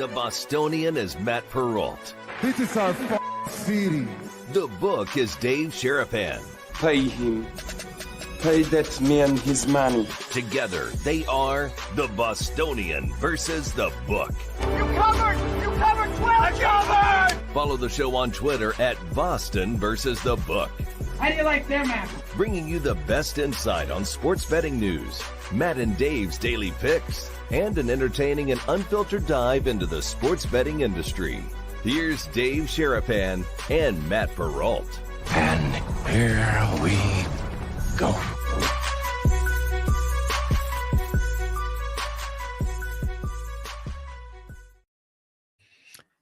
The Bostonian is Matt Perrault. This is our city. The book is Dave Sherapan. Pay him. Pay that man his money. Together, they are the Bostonian versus the book. You covered 12. I covered. Follow the show on Twitter at Boston versus the book. How do you like them apples? Bringing you the best insight on sports betting news, Matt and Dave's daily picks, and an entertaining and unfiltered dive into the sports betting industry. Here's Dave Sherapan and Matt Perrault. And here we go.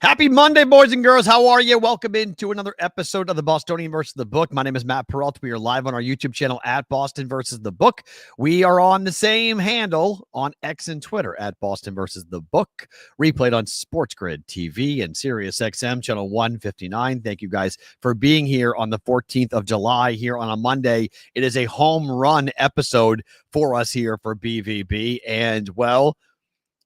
Happy Monday, boys and girls. How are you? Welcome into another episode of the Bostonian versus the Book. My name is Matt Perrault. We are live on our YouTube channel at Boston versus the Book. We are on the same handle on X and Twitter at Boston versus the Book. Replayed on Sports Grid TV and Sirius XM channel 159. Thank you guys for being here on the 14th of July here on a Monday. It is a home run episode for us here for BvB. And well,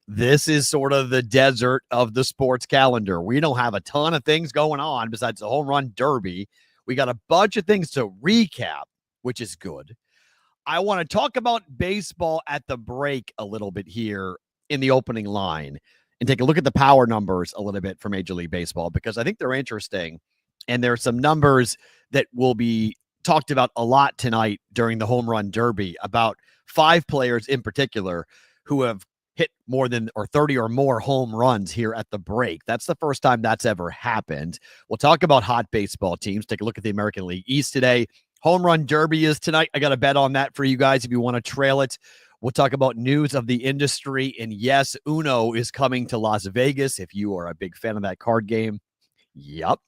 this is sort of the desert of the sports calendar. We don't have a ton of things going on besides the home run derby. We got a bunch of things to recap, which is good. I want to talk about baseball at the break a little bit here in the opening line and take a look at the power numbers a little bit for Major League Baseball because I think they're interesting. And there are some numbers that will be talked about a lot tonight during the home run derby about 5 players in particular who have hit more than or 30 or more home runs here at the break. That's the first time that's ever happened. We'll talk about hot baseball teams. Take a look at the American League East today. Home run derby is tonight. I got a bet on that for you guys if you want to trail it. We'll talk about news of the industry. And yes, Uno is coming to Las Vegas. If you are a big fan of that card game, yep,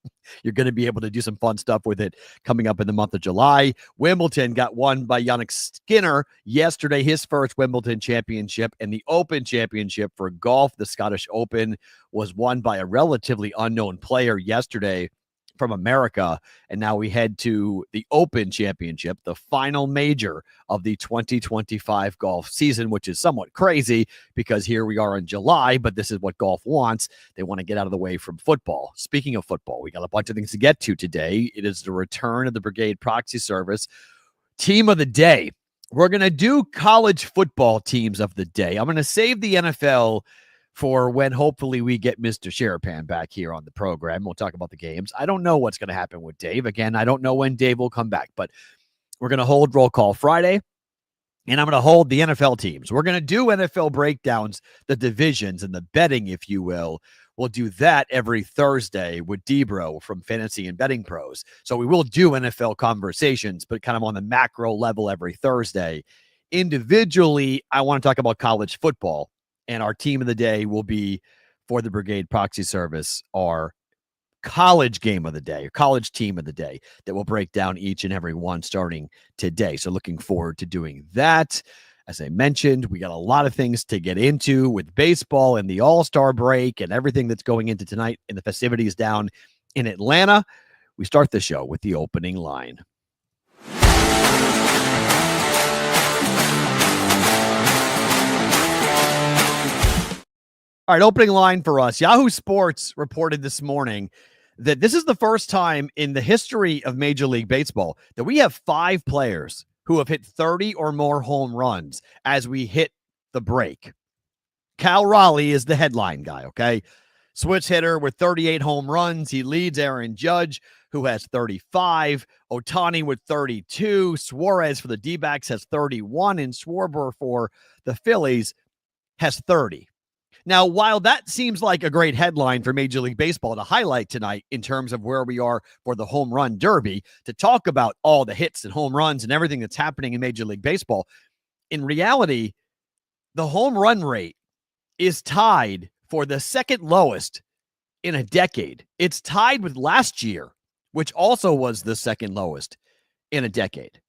you're going to be able to do some fun stuff with it coming up in the month of July. Wimbledon got won by Jannik Sinner yesterday, his first Wimbledon championship, and the Open Championship for golf, the Scottish Open, was won by a relatively unknown player yesterday from America. And now we head to the Open Championship, the final major of the 2025 golf season, which is somewhat crazy because here we are in July, but this is what golf wants. They want to get out of the way from football. Speaking of football, we got a bunch of things to get to today. It is the return of the Brigade Proxy service. Team of the day. We're going to do college football teams of the day. I'm going to save the NFL for when hopefully we get Mr. Sherapan back here on the program. We'll talk about the games. I don't know what's going to happen with Dave. Again, I don't know when Dave will come back, but we're going to hold Roll Call Friday, and I'm going to hold the NFL teams. We're going to do NFL breakdowns, the divisions and the betting, if you will. We'll do that every Thursday with Debro from Fantasy and Betting Pros. So we will do NFL conversations, but kind of on the macro level every Thursday. Individually, I want to talk about college football. And our team of the day will be for the Brigade Proxy Service, our college game of the day, or college team of the day that will break down each and every one starting today. So looking forward to doing that. As I mentioned, we got a lot of things to get into with baseball and the AllStar break and everything that's going into tonight and the festivities down in Atlanta. We start the show with the opening line. All right, opening line for us. Yahoo Sports reported this morning that this is the first time in the history of Major League Baseball that we have 5 players who have hit 30 or more home runs as we hit the break. Cal Raleigh is the headline guy, okay? Switch hitter with 38 home runs. He leads Aaron Judge, who has 35. Ohtani with 32. Suarez for the D-backs has 31. And Schwarber for the Phillies has 30. Now, while that seems like a great headline for Major League Baseball to highlight tonight in terms of where we are for the home run derby, to talk about all the hits and home runs and everything that's happening in Major League Baseball, in reality, the home run rate is tied for the second lowest in a decade. It's tied with last year, which also was the second lowest in a decade.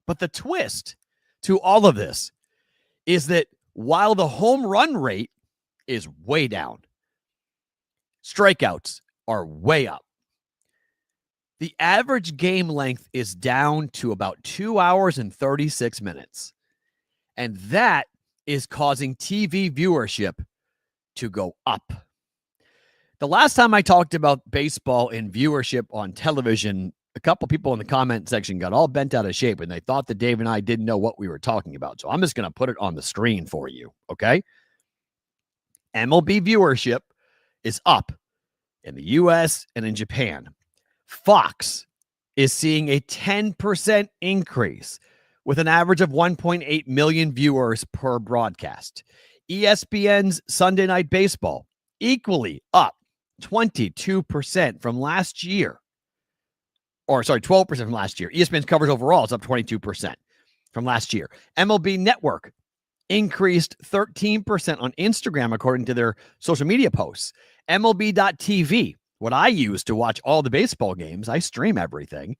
But the twist to all of this is that while the home run rate is way down, strikeouts are way up. The average game length is down to about 2 hours and 36 minutes. And that is causing TV viewership to go up. The last time I talked about baseball and viewership on television, a couple people in the comment section got all bent out of shape and they thought that Dave and I didn't know what we were talking about. So I'm just going to put it on the screen for you. Okay. MLB viewership is up in the US and in Japan. Fox is seeing a 10% increase with an average of 1.8 million viewers per broadcast. ESPN's Sunday Night Baseball equally up 22% from last year. Or sorry, 12% from last year. ESPN's coverage overall is up 22% from last year. MLB Network increased 13% on Instagram, according to their social media posts. MLB.TV, what I use to watch all the baseball games, I stream everything,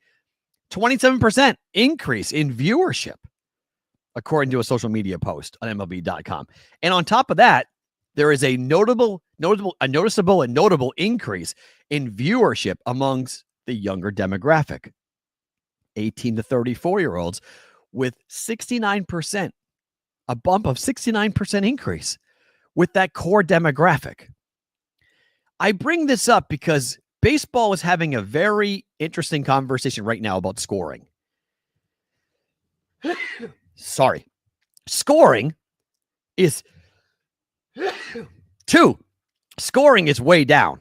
27% increase in viewership, according to a social media post on MLB.com. And on top of that, there is a noticeable and notable increase in viewership amongst the younger demographic, 18 to 34-year-olds, with 69%, a bump of 69% increase with that core demographic. I bring this up because baseball is having a very interesting conversation right now about scoring. Sorry. Scoring is Scoring is way down.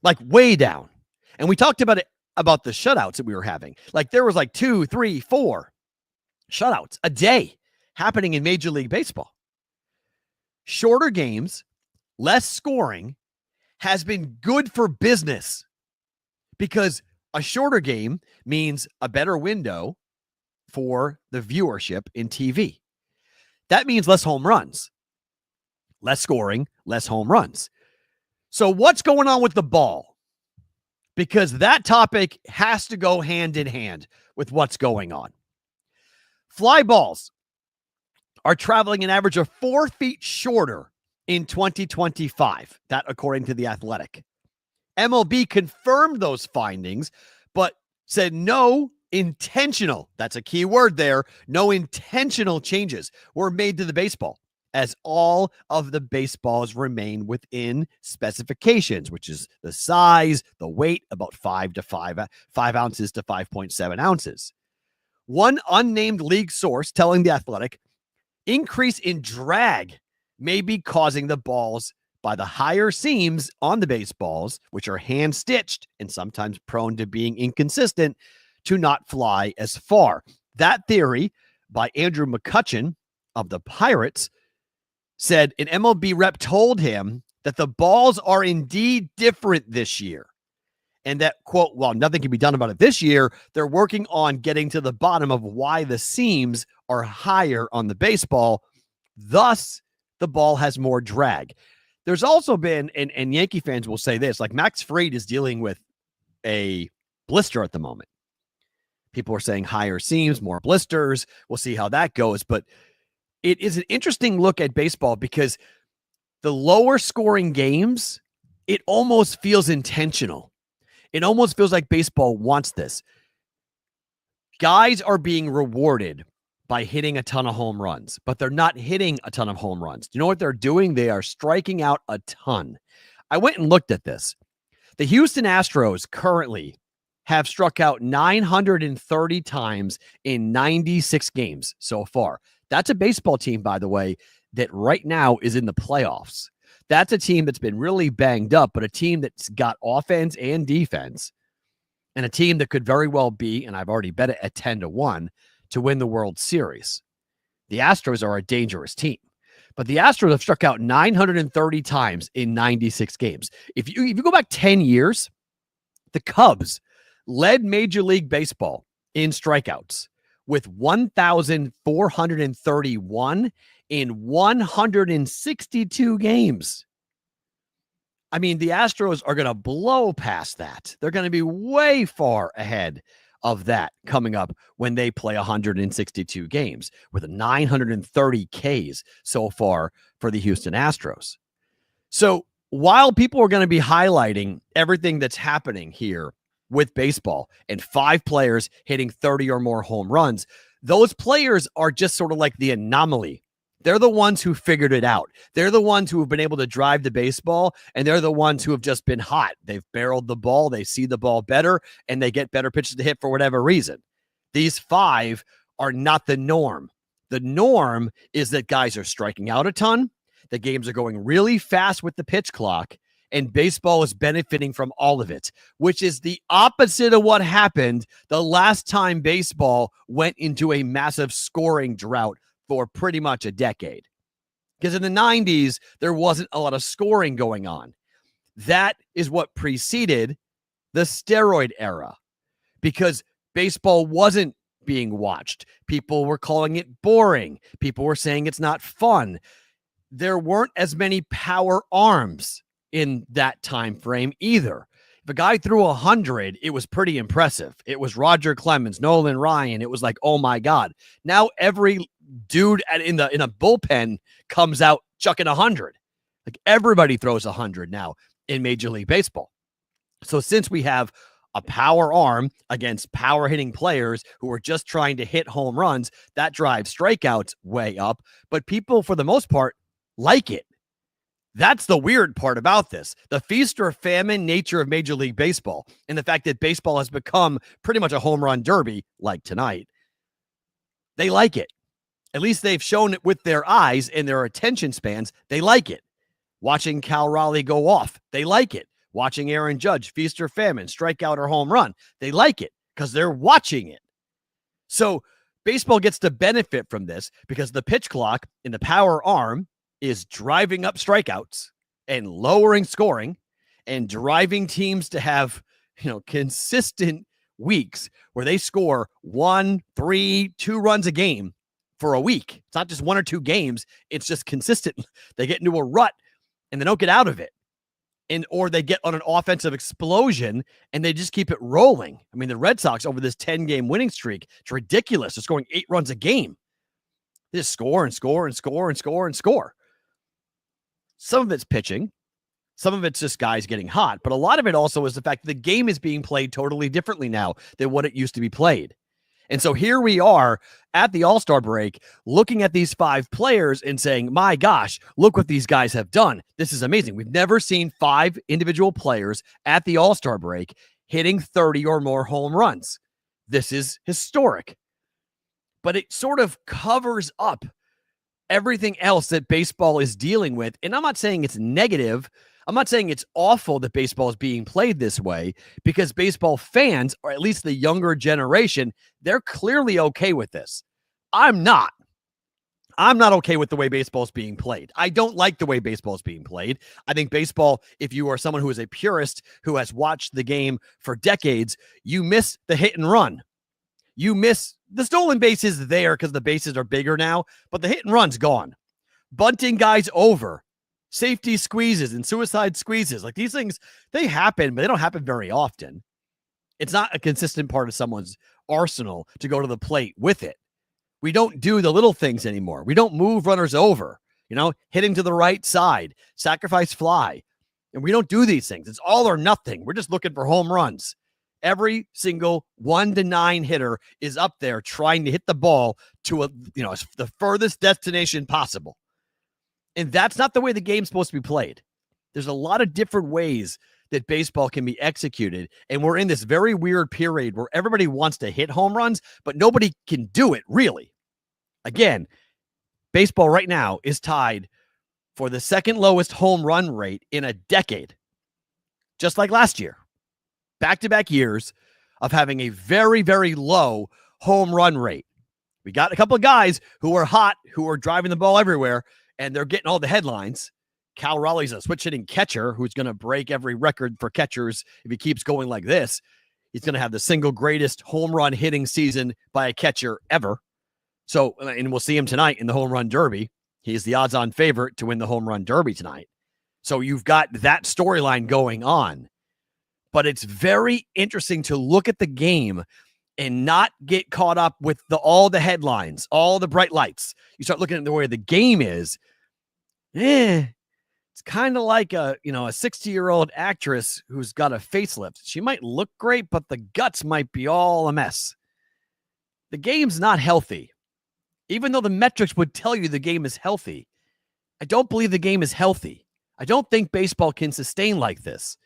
Like way down. And we talked about it, about the shutouts that we were having. Like there was like 2, 3, 4 shutouts a day happening in Major League Baseball. Shorter games, less scoring has been good for business because a shorter game means a better window for the viewership in TV. That means less home runs, less scoring, less home runs. So what's going on with the ball? Because that topic has to go hand in hand with what's going on. Fly balls are traveling an average of 4 feet shorter in 2025. That according to The Athletic. MLB confirmed those findings, but said no intentional, that's a key word there, no intentional changes were made to the baseball, as all of the baseballs remain within specifications, which is the size, the weight, about 5 ounces to 5.7 ounces. One unnamed league source telling The Athletic, increase in drag may be causing the balls by the higher seams on the baseballs, which are hand-stitched and sometimes prone to being inconsistent, to not fly as far. That theory by Andrew McCutchen of the Pirates said an MLB rep told him that the balls are indeed different this year. And that, quote, while nothing can be done about it this year, they're working on getting to the bottom of why the seams are higher on the baseball. Thus, the ball has more drag. There's also been, and Yankee fans will say this, like Max Fried is dealing with a blister at the moment. People are saying higher seams, more blisters. We'll see how that goes. But it is an interesting look at baseball because the lower scoring games, it almost feels intentional. It almost feels like baseball wants this. Guys are being rewarded by hitting a ton of home runs, but they're not hitting a ton of home runs. Do you know what they're doing? They are striking out a ton. I went and looked at this. The Houston Astros currently have struck out 930 times in 96 games so far. That's a baseball team, by the way, that right now is in the playoffs. That's a team that's been really banged up, but a team that's got offense and defense, and a team that could very well be, and I've already bet it at 10-1, to win the World Series. The Astros are a dangerous team, but the Astros have struck out 930 times in 96 games. If you go back 10 years, the Cubs led Major League Baseball in strikeouts with 1,431 in 162 games. I mean, the Astros are going to blow past that. They're going to be way far ahead of that coming up when they play 162 games with 930 Ks so far for the Houston Astros. So while people are going to be highlighting everything that's happening here with baseball and 5 players hitting 30 or more home runs, those players are just sort of like the anomaly They're the ones who figured it out. They're the ones who have been able to drive the baseball, and they're the ones who have just been hot. They've barreled the ball, they see the ball better, and they get better pitches to hit for whatever reason. These 5 are not the norm. The norm is that guys are striking out a ton, the games are going really fast with the pitch clock, and baseball is benefiting from all of it, which is the opposite of what happened the last time baseball went into a massive scoring drought for pretty much a decade. Because in the 90s, there wasn't a lot of scoring going on. That is what preceded the steroid era, because baseball wasn't being watched. People were calling it boring. People were saying it's not fun. There weren't as many power arms in that time frame either. If a guy threw 100, it was pretty impressive. It was Roger Clemens, Nolan Ryan. It was like, oh my God. Now every dude in a bullpen comes out chucking 100. Like everybody throws 100 now in Major League Baseball. So since we have a power arm against power hitting players who are just trying to hit home runs, that drives strikeouts way up. But people, for the most part, like it. That's the weird part about this. The feast or famine nature of Major League Baseball and the fact that baseball has become pretty much a home run derby like tonight. They like it. At least they've shown it with their eyes and their attention spans. They like it. Watching Cal Raleigh go off, they like it. Watching Aaron Judge, feast or famine, strikeout or home run, they like it because they're watching it. So baseball gets to benefit from this because the pitch clock in the power arm is driving up strikeouts and lowering scoring and driving teams to have, consistent weeks where they score 1, 3, 2 runs a game for a week. It's not just 1 or 2 games. It's just consistent. They get into a rut and they don't get out of it. Or they get on an offensive explosion and they just keep it rolling. I mean, the Red Sox over this 10-game winning streak, it's ridiculous. They're scoring 8 runs a game. They just score and score and score and score and score. Some of it's pitching. Some of it's just guys getting hot. But a lot of it also is the fact that the game is being played totally differently now than what it used to be played. And so here we are at the All-Star break looking at these 5 players and saying, my gosh, look what these guys have done. This is amazing. We've never seen 5 individual players at the All-Star break hitting 30 or more home runs. This is historic. But it sort of covers up everything else that baseball is dealing with. And I'm not saying it's negative. I'm not saying it's awful that baseball is being played this way, because baseball fans, or at least the younger generation, they're clearly okay with this. I'm not okay with the way baseball is being played. I don't like the way baseball is being played. I think baseball, if you are someone who is a purist who has watched the game for decades, you miss the hit and run. You miss the stolen bases there because the bases are bigger now, but the hit and run's gone. Bunting guys over, safety squeezes and suicide squeezes. Like these things, they happen, but they don't happen very often. It's not a consistent part of someone's arsenal to go to the plate with it. We don't do the little things anymore. We don't move runners over, hitting to the right side, sacrifice fly. And we don't do these things. It's all or nothing. We're just looking for home runs. Every single 1 to 9 hitter is up there trying to hit the ball to the furthest destination possible. And that's not the way the game's supposed to be played. There's a lot of different ways that baseball can be executed. And we're in this very weird period where everybody wants to hit home runs, but nobody can do it really. Again, baseball right now is tied for the second lowest home run rate in a decade, just like last year. Back-to-back years of having a very, very low home run rate. We got a couple of guys who are hot, who are driving the ball everywhere, and they're getting all the headlines. Cal Raleigh's a switch-hitting catcher who's going to break every record for catchers if he keeps going like this. He's going to have the single greatest home run hitting season by a catcher ever. So, and we'll see him tonight in the home run derby. He's the odds-on favorite to win the home run derby tonight. So you've got that storyline going on. But it's very interesting to look at the game and not get caught up with all the headlines, all the bright lights. You start looking at the way the game is. It's kind of like a 60-year-old actress who's got a facelift. She might look great, but the guts might be all a mess. The game's not healthy. Even though the metrics would tell you the game is healthy, I don't believe the game is healthy. I don't think baseball can sustain like this,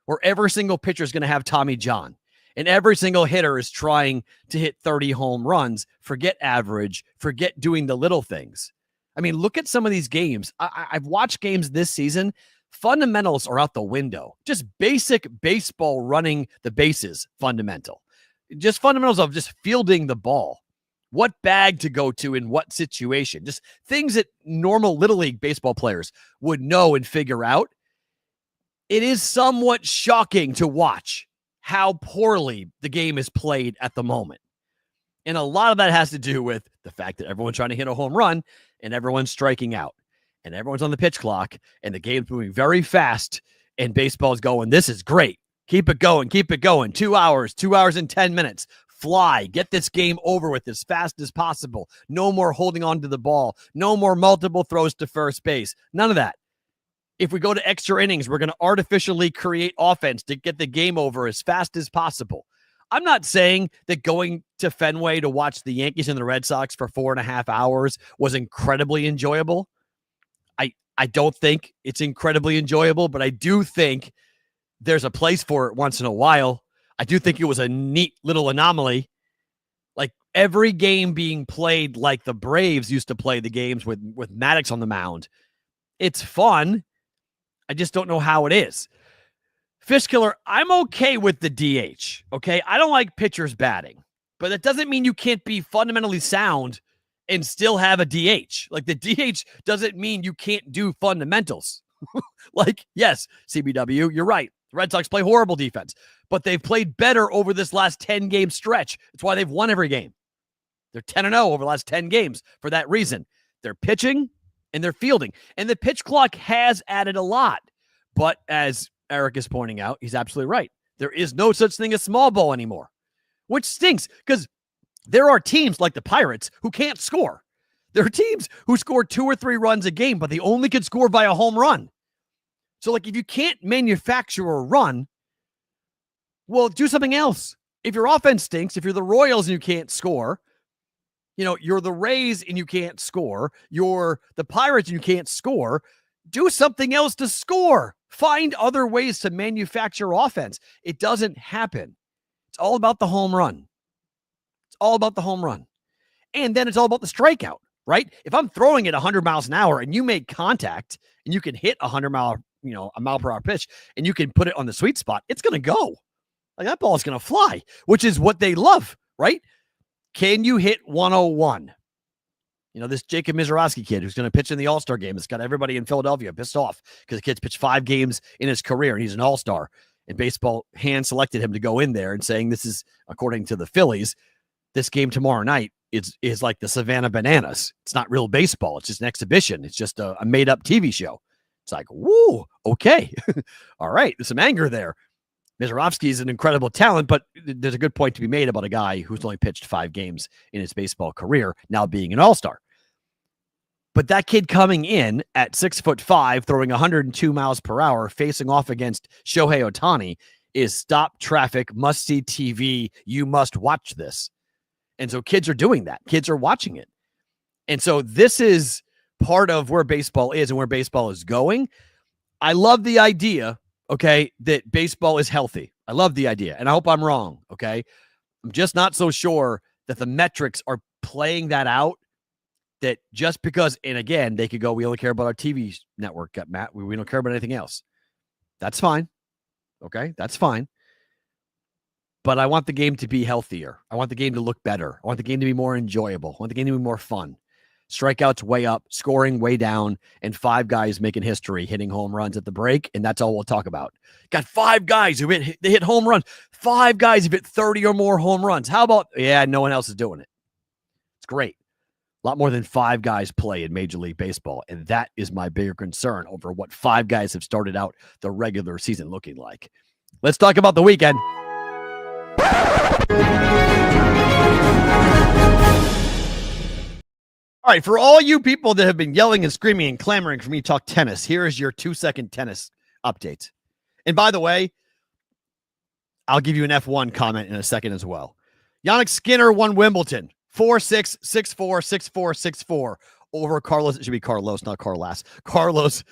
where every single pitcher is going to have Tommy John and every single hitter is trying to hit 30 home runs, forget average, forget doing the little things. I mean, look at some of these games. I've watched games this season. Fundamentals are out the window. Just basic baseball running the bases, fundamental. Just fundamentals of just fielding the ball. What bag to go to in what situation. Just things that normal Little League baseball players would know and figure out. It is somewhat shocking to watch how poorly the game is played at the moment. And a lot of that has to do with the fact that everyone's trying to hit a home run and everyone's striking out and everyone's on the pitch clock and the game's moving very fast and baseball's going, this is great. Keep it going. Keep it going. 2 hours and 10 minutes. Fly. Get this game over with as fast as possible. No more holding on to the ball. No more multiple throws to first base. None of that. If we go to extra innings, we're going to artificially create offense to get the game over as fast as possible. I'm not saying that going to Fenway to watch the Yankees and the Red Sox for 4.5 hours was incredibly enjoyable. I don't think it's incredibly enjoyable, but I do think there's a place for it once in a while. I do think it was a neat little anomaly. Like every game being played like the Braves used to play the games with Maddox on the mound. It's fun. I just don't know how it is. Fishkiller, I'm okay with the DH, okay? I don't like pitchers batting, but that doesn't mean you can't be fundamentally sound and still have a DH. Like the DH doesn't mean you can't do fundamentals. Like, yes, CBW, you're right. The Red Sox play horrible defense, but they've played better over this last 10-game stretch. That's why they've won every game. They're 10-0 over the last 10 games for that reason. They're pitching and they're fielding. And the pitch clock has added a lot. But as Eric is pointing out, he's absolutely right. There is no such thing as small ball anymore, which stinks because there are teams like the Pirates who can't score. There are teams who score 2 or 3 runs a game, but they only can score by a home run. So, like, if you can't manufacture a run, well, do something else. If your offense stinks, if you're the Royals and you can't score, you're the Rays and you can't score, you're the Pirates and you can't score, do something else to score. Find other ways to manufacture offense. It doesn't happen. It's all about the home run. It's all about the home run. And then it's all about the strikeout, right? If I'm throwing it 100 miles an hour and you make contact and you can hit a 100 mile per hour pitch and you can put it on the sweet spot, it's going to go. Like that ball is going to fly, which is what they love, right? Can you hit 101? This Jacob Mizorowski kid who's going to pitch in the AllStar game. It's got everybody in Philadelphia pissed off because the kid's pitched 5 games in his career and he's an all-star. And baseball hand selected him to go in there and saying this is, according to the Phillies, this game tomorrow night is like the Savannah Bananas. It's not real baseball. It's just an exhibition. It's just a made-up TV show. It's like, woo, okay. All right, there's some anger there. Mizorowski is an incredible talent, but there's a good point to be made about a guy who's only pitched 5 games in his baseball career, now being an all-star. But that kid coming in at 6'5", throwing 102 miles per hour, facing off against Shohei Ohtani is stop traffic, must-see TV, you must watch this. And so kids are doing that. Kids are watching it. And so this is part of where baseball is and where baseball is going. I love the idea, okay, that baseball is healthy. I love the idea, and I hope I'm wrong, okay? I'm just not so sure that the metrics are playing that out, that just because, and again, they could go, we only care about our TV network, Matt. We don't care about anything else. That's fine, okay? That's fine. But I want the game to be healthier. I want the game to look better. I want the game to be more enjoyable. I want the game to be more fun. Strikeouts way up, scoring way down, and 5 guys making history, hitting home runs at the break, and that's all we'll talk about. Got 5 guys who hit home runs. 5 guys who hit 30 or more home runs. How about, no one else is doing it. It's great. A lot more than 5 guys play in Major League Baseball, and that is my bigger concern over what 5 guys have started out the regular season looking like. Let's talk about the weekend. All right, for all you people that have been yelling and screaming and clamoring for me to talk tennis, here is your 2-second tennis update. And by the way, I'll give you an F1 comment in a second as well. Jannik Sinner won Wimbledon. 4-6, 6-4, 6-4, 6-4 over Carlos. It should be Carlos, not Carlos. Carlos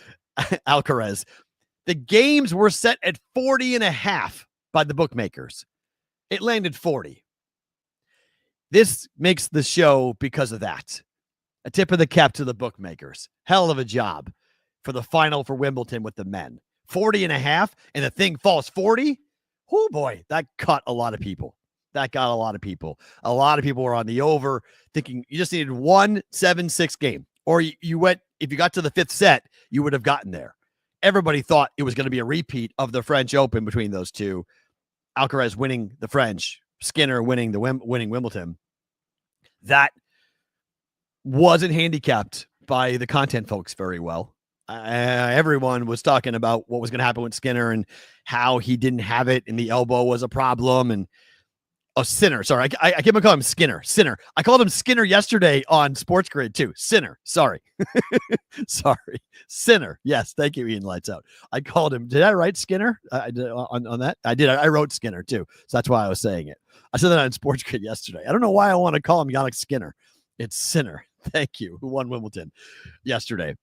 Alcaraz. The games were set at 40.5 by the bookmakers. It landed 40. This makes the show because of that. A tip of the cap to the bookmakers. Hell of a job for the final for Wimbledon with the men. 40.5, and the thing falls 40. Oh boy, that cut a lot of people. That got a lot of people. A lot of people were on the over, thinking you just needed 1 7-6 game. Or you went, if you got to the 5th set, you would have gotten there. Everybody thought it was going to be a repeat of the French Open between those two. Alcaraz winning the French, Sinner winning winning Wimbledon. That wasn't handicapped by the content folks very well. Everyone was talking about what was going to happen with Sinner and how he didn't have it and the elbow was a problem. And Sinner. Sorry, I keep on calling him Sinner. I called him Sinner yesterday on Sports Grid too. Sinner. Sorry. Sorry. Sinner. Yes. Thank you, Ian Lights Out. I called him. Did I write Sinner I did on that? I did. I wrote Sinner too. So that's why I was saying it. I said that on Sports Grid yesterday. I don't know why I want to call him Jannik Sinner. It's Sinner. Thank you. Who won Wimbledon yesterday.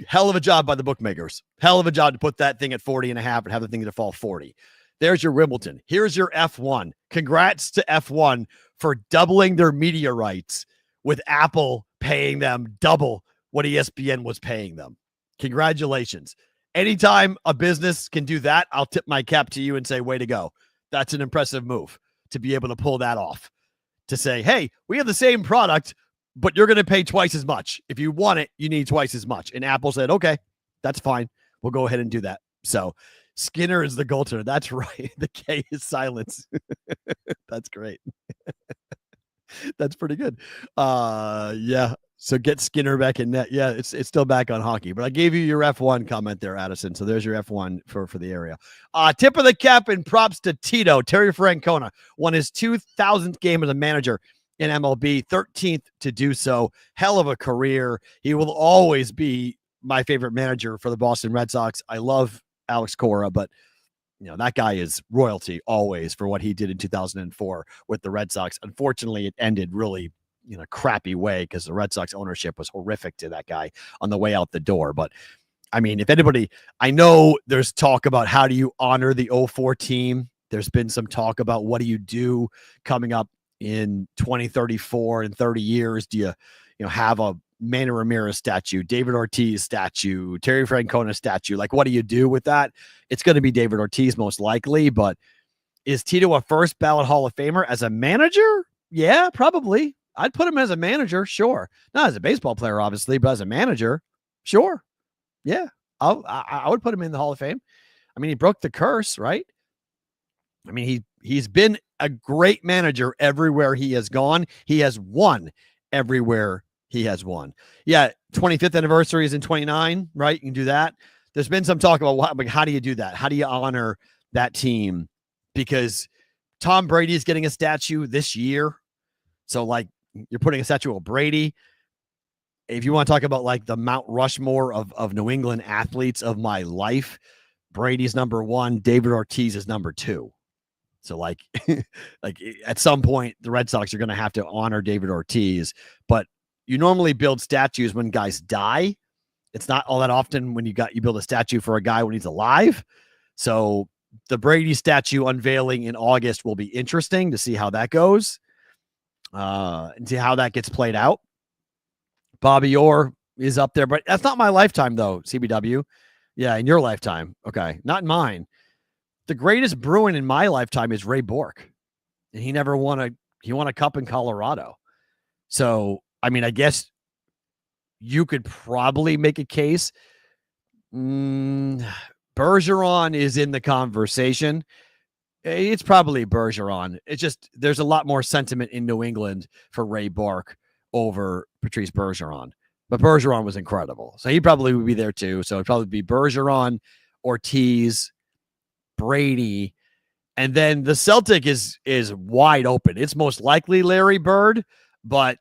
Hell of a job by the bookmakers. Hell of a job to put that thing at 40.5 and have the thing to fall 40. There's your Wimbledon. Here's your F1. Congrats to F1 for doubling their media rights with Apple paying them double what ESPN was paying them. Congratulations. Anytime a business can do that, I'll tip my cap to you and say, way to go. That's an impressive move to be able to pull that off. To say, hey, we have the same product, but you're going to pay twice as much. If you want it, you need twice as much. And Apple said, okay, that's fine. We'll go ahead and do that. So Sinner is the goaltender. That's right. The K is silence. That's great. That's pretty good. Yeah. So get Sinner back in net. Yeah, it's still back on hockey. But I gave you your F1 comment there, Addison. So there's your F1 for the area. Tip of the cap and props to Tito. Terry Francona won his 2,000th game as a manager in MLB, 13th to do so. Hell of a career. He will always be my favorite manager for the Boston Red Sox. I love Alex Cora, but that guy is royalty always for what he did in 2004 with the Red Sox. Unfortunately, it ended really in a crappy way because the Red Sox ownership was horrific to that guy on the way out the door. But I mean, if anybody, I know there's talk about how do you honor the 04 team. There's been some talk about what do you do coming up in 2034 and 30 years. Do you have a Manny Ramirez statue, David Ortiz statue, Terry Francona statue? Like, what do you do with that? It's going to be David Ortiz most likely, but is Tito a first ballot Hall of Famer as a manager? Yeah, probably. I'd put him as a manager. Sure. Not as a baseball player, obviously, but as a manager. Sure. Yeah. I would put him in the Hall of Fame. I mean, he broke the curse, right? I mean, he's been a great manager everywhere he has gone. He has won everywhere he has won. Yeah, 25th anniversary is in 29, right? You can do that. There's been some talk about how do you do that? How do you honor that team? Because Tom Brady is getting a statue this year. So, like, you're putting a statue of Brady. If you want to talk about, like, the Mount Rushmore of New England athletes of my life, Brady's number 1, David Ortiz is number 2. So, like at some point, the Red Sox are going to have to honor David Ortiz. But you normally build statues when guys die. It's not all that often when you build a statue for a guy when he's alive. So the Brady statue unveiling in August will be interesting to see how that goes. And see how that gets played out. Bobby Orr is up there, but that's not my lifetime though, CBW. Yeah, in your lifetime. Okay, not in mine. The greatest Bruin in my lifetime is Ray Bourque. And he never won a cup in Colorado. So, I mean, I guess you could probably make a case. Bergeron is in the conversation. It's probably Bergeron. It's just there's a lot more sentiment in New England for Ray Bourque over Patrice Bergeron. But Bergeron was incredible. So he probably would be there too. So it'd probably be Bergeron, Ortiz, Brady, and then the Celtic is wide open. It's most likely Larry Bird, but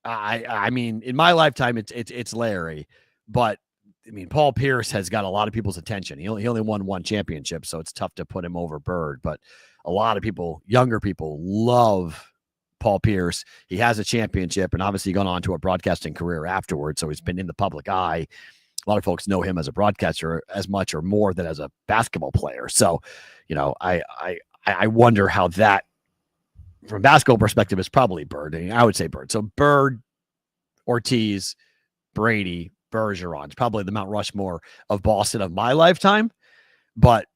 I mean, in my lifetime, it's Larry. But I mean, Paul Pierce has got a lot of people's attention. He only won 1 championship, so it's tough to put him over Bird. But a lot of people, younger people, love Paul Pierce. He has a championship and obviously gone on to a broadcasting career afterwards. So he's been in the public eye. A lot of folks know him as a broadcaster as much or more than as a basketball player. So, I wonder how that, from a basketball perspective, is probably Bird. I would say Bird. So Bird, Ortiz, Brady, Bergeron. It's probably the Mount Rushmore of Boston of my lifetime. But,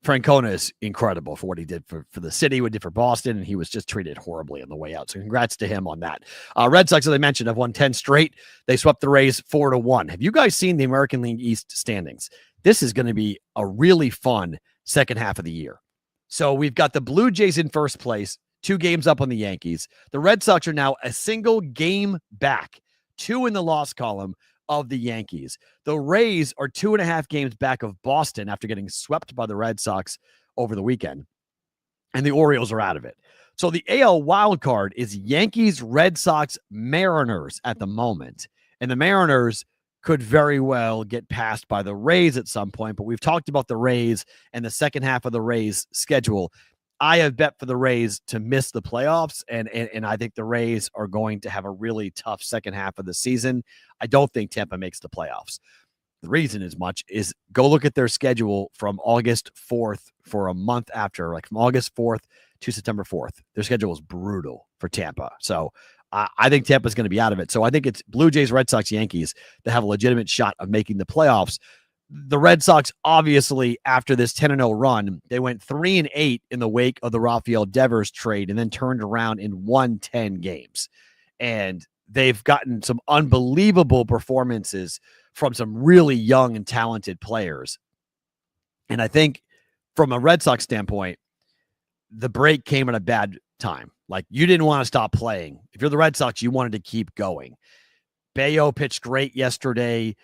Francona is incredible for what he did for the city, what he did for Boston, and he was just treated horribly on the way out. So congrats to him on that. Red Sox, as I mentioned, have won 10 straight. They swept the Rays 4-1. Have you guys seen the American League East standings? This is going to be a really fun second half of the year. So we've got the Blue Jays in first place, 2 games up on the Yankees. The Red Sox are now a single game back, 2 in the loss column of the Yankees. The Rays are 2.5 games back of Boston after getting swept by the Red Sox over the weekend. And the Orioles are out of it. So the AL wild card is Yankees, Red Sox, Mariners at the moment. And the Mariners could very well get passed by the Rays at some point. But we've talked about the Rays and the second half of the Rays schedule. I have bet for the Rays to miss the playoffs, and I think the Rays are going to have a really tough second half of the season. I don't think Tampa makes the playoffs. The reason is go look at their schedule from August 4th for a month after, like from August 4th to September 4th. Their schedule is brutal for Tampa. So I think Tampa's going to be out of it. So I think it's Blue Jays, Red Sox, Yankees that have a legitimate shot of making the playoffs. The Red Sox, obviously, after this 10-0 run, they went 3-8 in the wake of the Rafael Devers trade and then turned around and won 10 games. And they've gotten some unbelievable performances from some really young and talented players. And I think from a Red Sox standpoint, the break came at a bad time. Like, you didn't want to stop playing. If you're the Red Sox, you wanted to keep going. Bayo pitched great yesterday.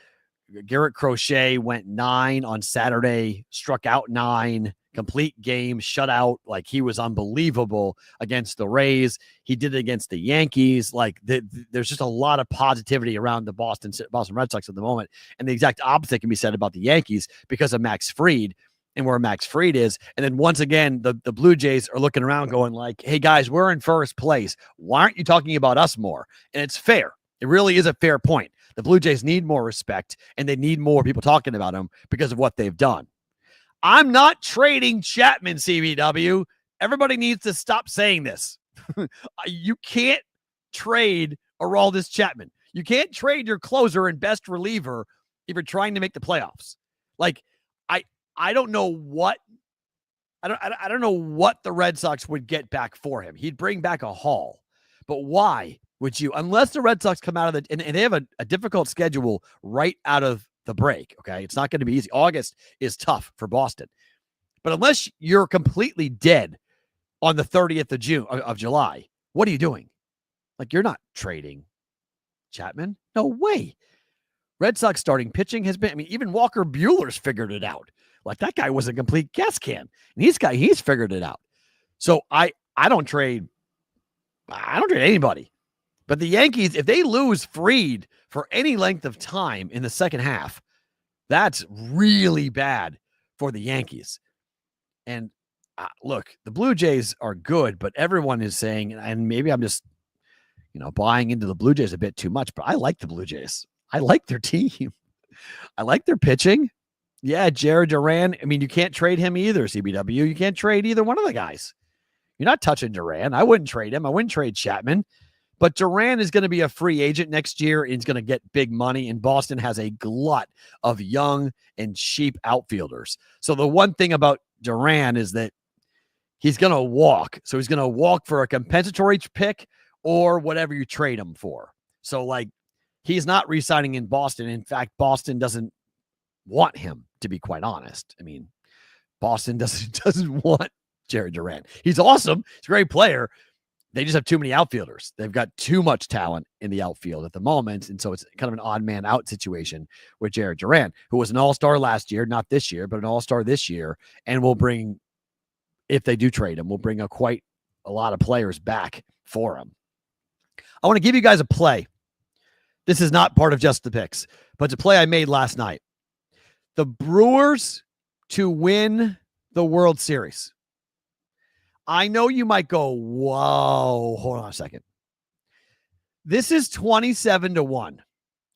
Garrett Crochet went 9 on Saturday, struck out 9, complete game, shutout. Like, he was unbelievable against the Rays. He did it against the Yankees. Like, there's just a lot of positivity around the Boston Red Sox at the moment. And the exact opposite can be said about the Yankees because of Max Fried and where Max Fried is. And then once again, the Blue Jays are looking around going like, hey, guys, we're in first place. Why aren't you talking about us more? And it's fair. It really is a fair point. The Blue Jays need more respect, and they need more people talking about them because of what they've done. I'm not trading Chapman, CBW. Everybody needs to stop saying this. You can't trade Aroldis Chapman. You can't trade your closer and best reliever if you're trying to make the playoffs. Like, I don't know what I don't know what the Red Sox would get back for him. He'd bring back a haul, but why would you, unless the Red Sox come out of and they have a difficult schedule right out of the break. Okay. It's not going to be easy. August is tough for Boston, but unless you're completely dead on the 30th of July, what are you doing? Like, you're not trading Chapman. No way. Red Sox starting pitching has been, even Walker Buehler's figured it out. Like, that guy was a complete gas can, and he's figured it out. So I don't trade anybody. But the Yankees, if they lose Fried for any length of time in the second half, that's really bad for the Yankees. And look, the Blue Jays are good, but everyone is saying, and maybe I'm just, buying into the Blue Jays a bit too much, but I like the Blue Jays. I like their team. I like their pitching. Yeah, Jared Duran. You can't trade him either, CBW. You can't trade either one of the guys. You're not touching Duran. I wouldn't trade him. I wouldn't trade Chapman. But Duran is going to be a free agent next year, and he's going to get big money, and Boston has a glut of young and cheap outfielders. So the one thing about Duran is that he's going to walk. So he's going to walk for a compensatory pick or whatever you trade him for. So, he's not re-signing in Boston. In fact, Boston doesn't want him, to be quite honest. Boston doesn't want Jared Duran. He's awesome. He's a great player. They just have too many outfielders. They've got too much talent in the outfield at the moment. And so it's kind of an odd man out situation with Jared Duran, who was an all-star last year, not this year, but an all-star this year. And will bring, if they do trade him, will bring quite a lot of players back for him. I want to give you guys a play. This is not part of just the picks, but it's a play I made last night. The Brewers to win the World Series. I know you might go, whoa, hold on a second. This is 27-1.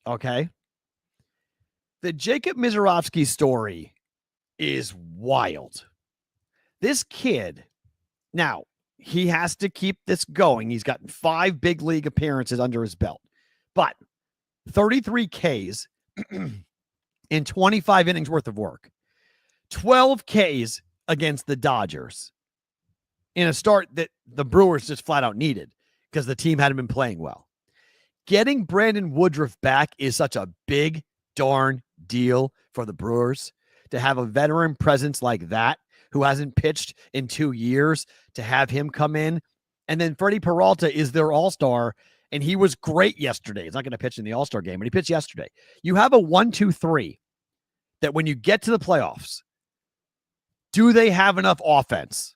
Okay. The Jacob Misirovsky story is wild. This kid, now, he has to keep this going. He's got 5 big league appearances under his belt, but 33 Ks in 25 innings worth of work, 12 Ks against the Dodgers in a start that the Brewers just flat out needed because the team hadn't been playing well. Getting Brandon Woodruff back is such a big darn deal for the Brewers to have a veteran presence like that who hasn't pitched in 2 years, to have him come in. And then Freddie Perrault is their all-star, and he was great yesterday. He's not going to pitch in the all-star game, but he pitched yesterday. You have a 1-2-3 that when you get to the playoffs, do they have enough offense?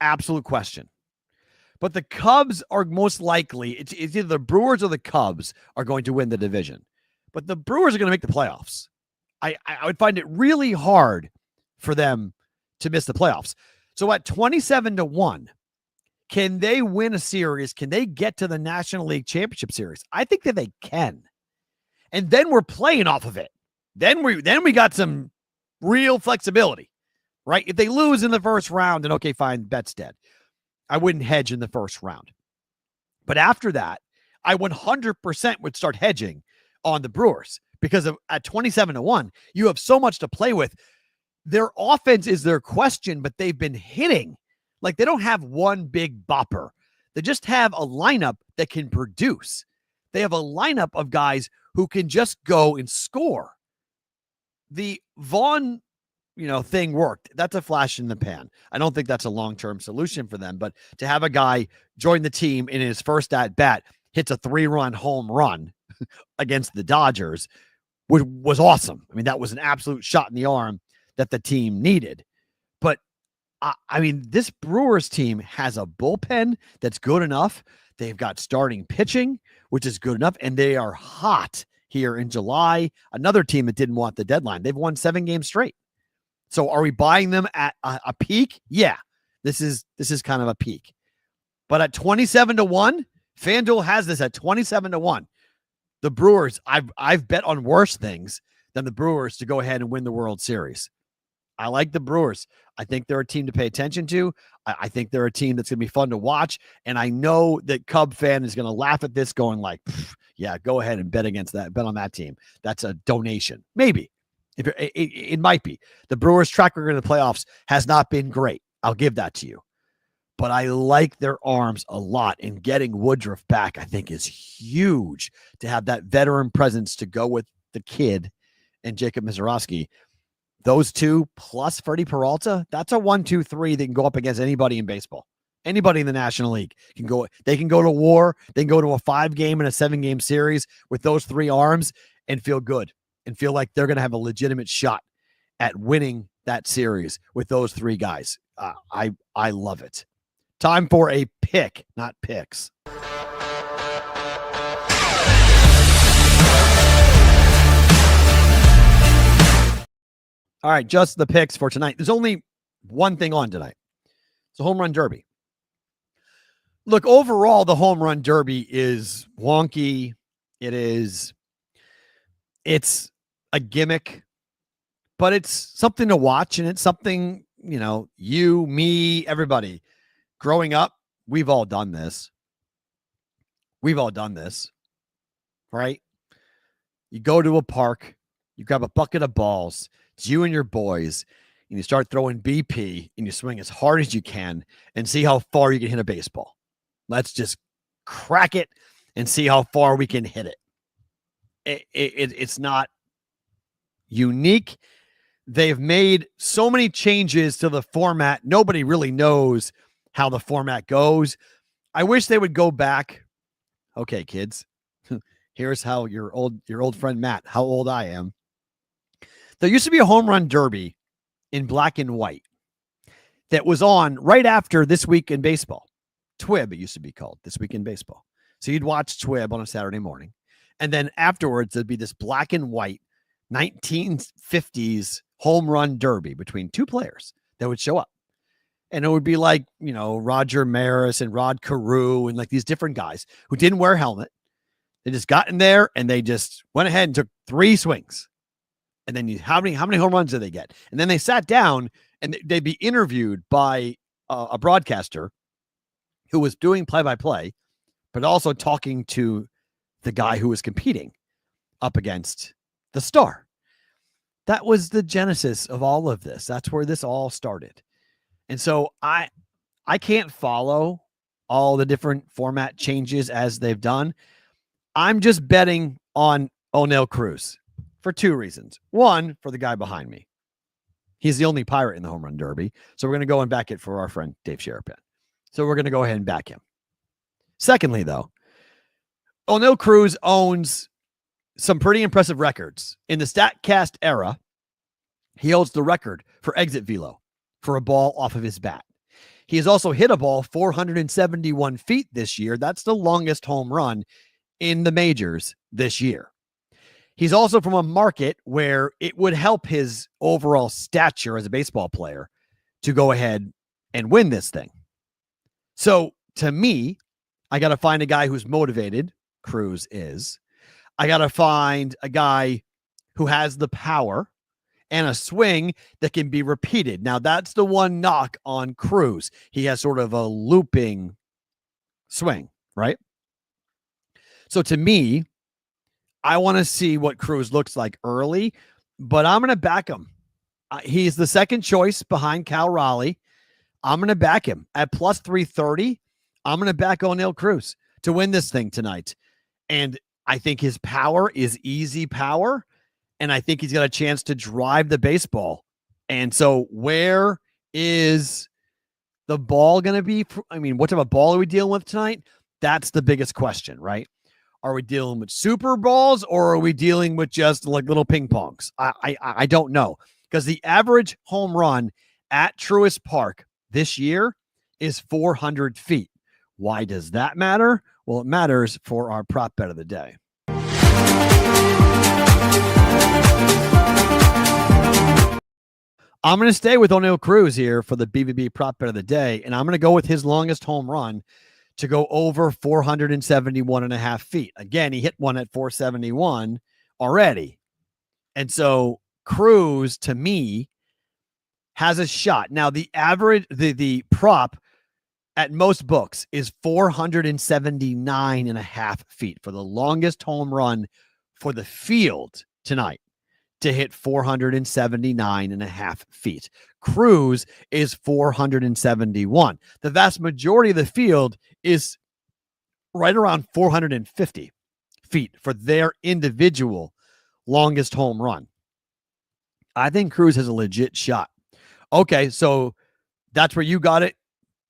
Absolute question. But the Cubs are most likely, it's either the Brewers or the Cubs are going to win the division. But the Brewers are going to make the playoffs. I would find it really hard for them to miss the playoffs. So at 27-1, can they win a series? Can they get to the National League Championship Series? I think that they can. And then we're playing off of it. Then we got some real flexibility, right? If they lose in the first round, then okay, fine, bet's dead. I wouldn't hedge in the first round. But after that, I 100% would start hedging on the Brewers because at 27-1, you have so much to play with. Their offense is their question, but they've been hitting. Like, they don't have one big bopper. They just have a lineup that can produce. They have a lineup of guys who can just go and score. The Vaughn, thing worked. That's a flash in the pan. I don't think that's a long-term solution for them, but to have a guy join the team in his first at-bat, hits a 3-run home run against the Dodgers was awesome. I mean, that was an absolute shot in the arm that the team needed. But this Brewers team has a bullpen that's good enough. They've got starting pitching, which is good enough, and they are hot here in July. Another team that didn't want the deadline. They've won 7 games straight. So are we buying them at a peak? Yeah, this is kind of a peak. But at 27-1, FanDuel has this at 27-1. The Brewers, I've bet on worse things than the Brewers to go ahead and win the World Series. I like the Brewers. I think they're a team to pay attention to. I think they're a team that's going to be fun to watch. And I know that Cub fan is going to laugh at this going like, yeah, go ahead and bet against that. Bet on that team. That's a donation. Maybe. It might be. The Brewers' track record in the playoffs has not been great. I'll give that to you. But I like their arms a lot. And getting Woodruff back, I think, is huge to have that veteran presence to go with the kid and Jacob Misirovsky. Those two plus Freddie Peralta, that's a 1-2-3 that can go up against anybody in baseball. Anybody in the National League can go. They can go to war. They can go to a 5-game and a 7-game series with those 3 arms and feel good and feel like they're going to have a legitimate shot at winning that series with those 3 guys. I love it. Time for a pick, not picks. All right, just the picks for tonight. There's only one thing on tonight. It's a home run derby. Look, overall, the home run derby is wonky. It's a gimmick, but it's something to watch, and it's something, you, me, everybody. Growing up, we've all done this. Right? You go to a park, you grab a bucket of balls, it's you and your boys, and you start throwing BP, and you swing as hard as you can and see how far you can hit a baseball. Let's just crack it and see how far we can hit it. It's not unique. They've made so many changes to the format. Nobody really knows how the format goes. I wish they would go back. Okay, kids, here's how your old friend Matt, how old I am. There used to be a home run derby in black and white that was on right after This Week in Baseball. TWIB, it used to be called, This Week in Baseball. So you'd watch TWIB on a Saturday morning. And then afterwards, there'd be this black and white 1950s home run derby between 2 players that would show up. And it would be like, Roger Maris and Rod Carew and like these different guys who didn't wear a helmet. They just got in there and they just went ahead and took 3 swings. And then how many home runs did they get? And then they sat down and they'd be interviewed by a broadcaster who was doing play-by-play, but also talking to the guy who was competing up against the star. That was the genesis of all of this. That's where this all started. And so I can't follow all the different format changes as they've done. I'm just betting on ONeal Cruz for 2 reasons. One, for the guy behind me. He's the only Pirate in the home run derby. So we're going to go and back it for our friend Dave Sherapan. So we're going to go ahead and back him. Secondly, though, ONeal Cruz owns some pretty impressive records. In the StatCast era, he holds the record for exit velo for a ball off of his bat. He has also hit a ball 471 feet this year. That's the longest home run in the majors this year. He's also from a market where it would help his overall stature as a baseball player to go ahead and win this thing. So to me, I got to find a guy who's motivated. Cruz is. I got to find a guy who has the power and a swing that can be repeated. Now, that's the one knock on Cruz. He has sort of a looping swing, right? So to me, I want to see what Cruz looks like early, but I'm going to back him. He's the second choice behind Cal Raleigh. I'm going to back him at plus 330. I'm going to back ONeal Cruz to win this thing tonight. And I think his power is easy power. And I think he's got a chance to drive the baseball. And so where is the ball going to be? I mean, what type of ball are we dealing with tonight? That's the biggest question, right? Are we dealing with super balls or are we dealing with just like little ping pongs? I don't know, because the average home run at Truist Park this year is 400 feet. Why does that matter? Well, it matters for our prop bet of the day. I'm going to stay with ONeal Cruz here for the BvB prop bet of the day, and I'm going to go with his longest home run to go over 471.5 feet. Again, he hit one at 471 already. And so Cruz, to me, has a shot. Now, the average, the prop at most books is 479.5 feet for the longest home run for the field tonight to hit 479.5 feet. Cruz is 471. The vast majority of the field is right around 450 feet for their individual longest home run. I think Cruz has a legit shot. Okay, so that's where you got it.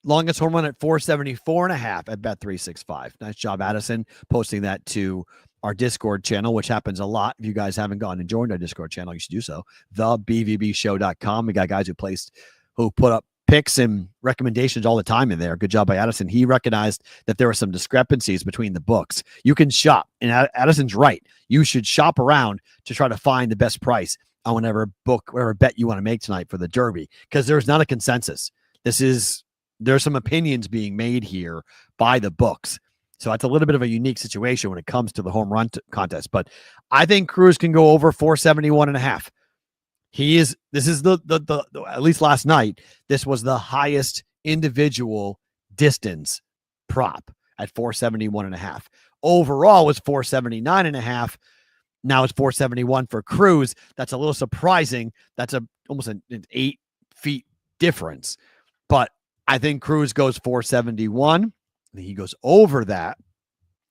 Longest home run at 474.5 at Bet365. Nice job, Addison, posting that to our Discord channel, which happens a lot. If you guys haven't gone and joined our Discord channel, you should do so. TheBVBShow.com. We got guys who put up picks and recommendations all the time in there. Good job by Addison. He recognized that there were some discrepancies between the books. You can shop, and Addison's right. You should shop around to try to find the best price on whatever bet you want to make tonight for the Derby, because there's not a consensus. There's some opinions being made here by the books. So it's a little bit of a unique situation when it comes to the home run contest. But I think Cruz can go over 471.5. This is the at least last night, this was the highest individual distance prop at 471.5. Overall was 479.5. Now it's 471 for Cruz. That's a little surprising. That's almost an 8 feet difference. But I think Cruz goes 471. He goes over that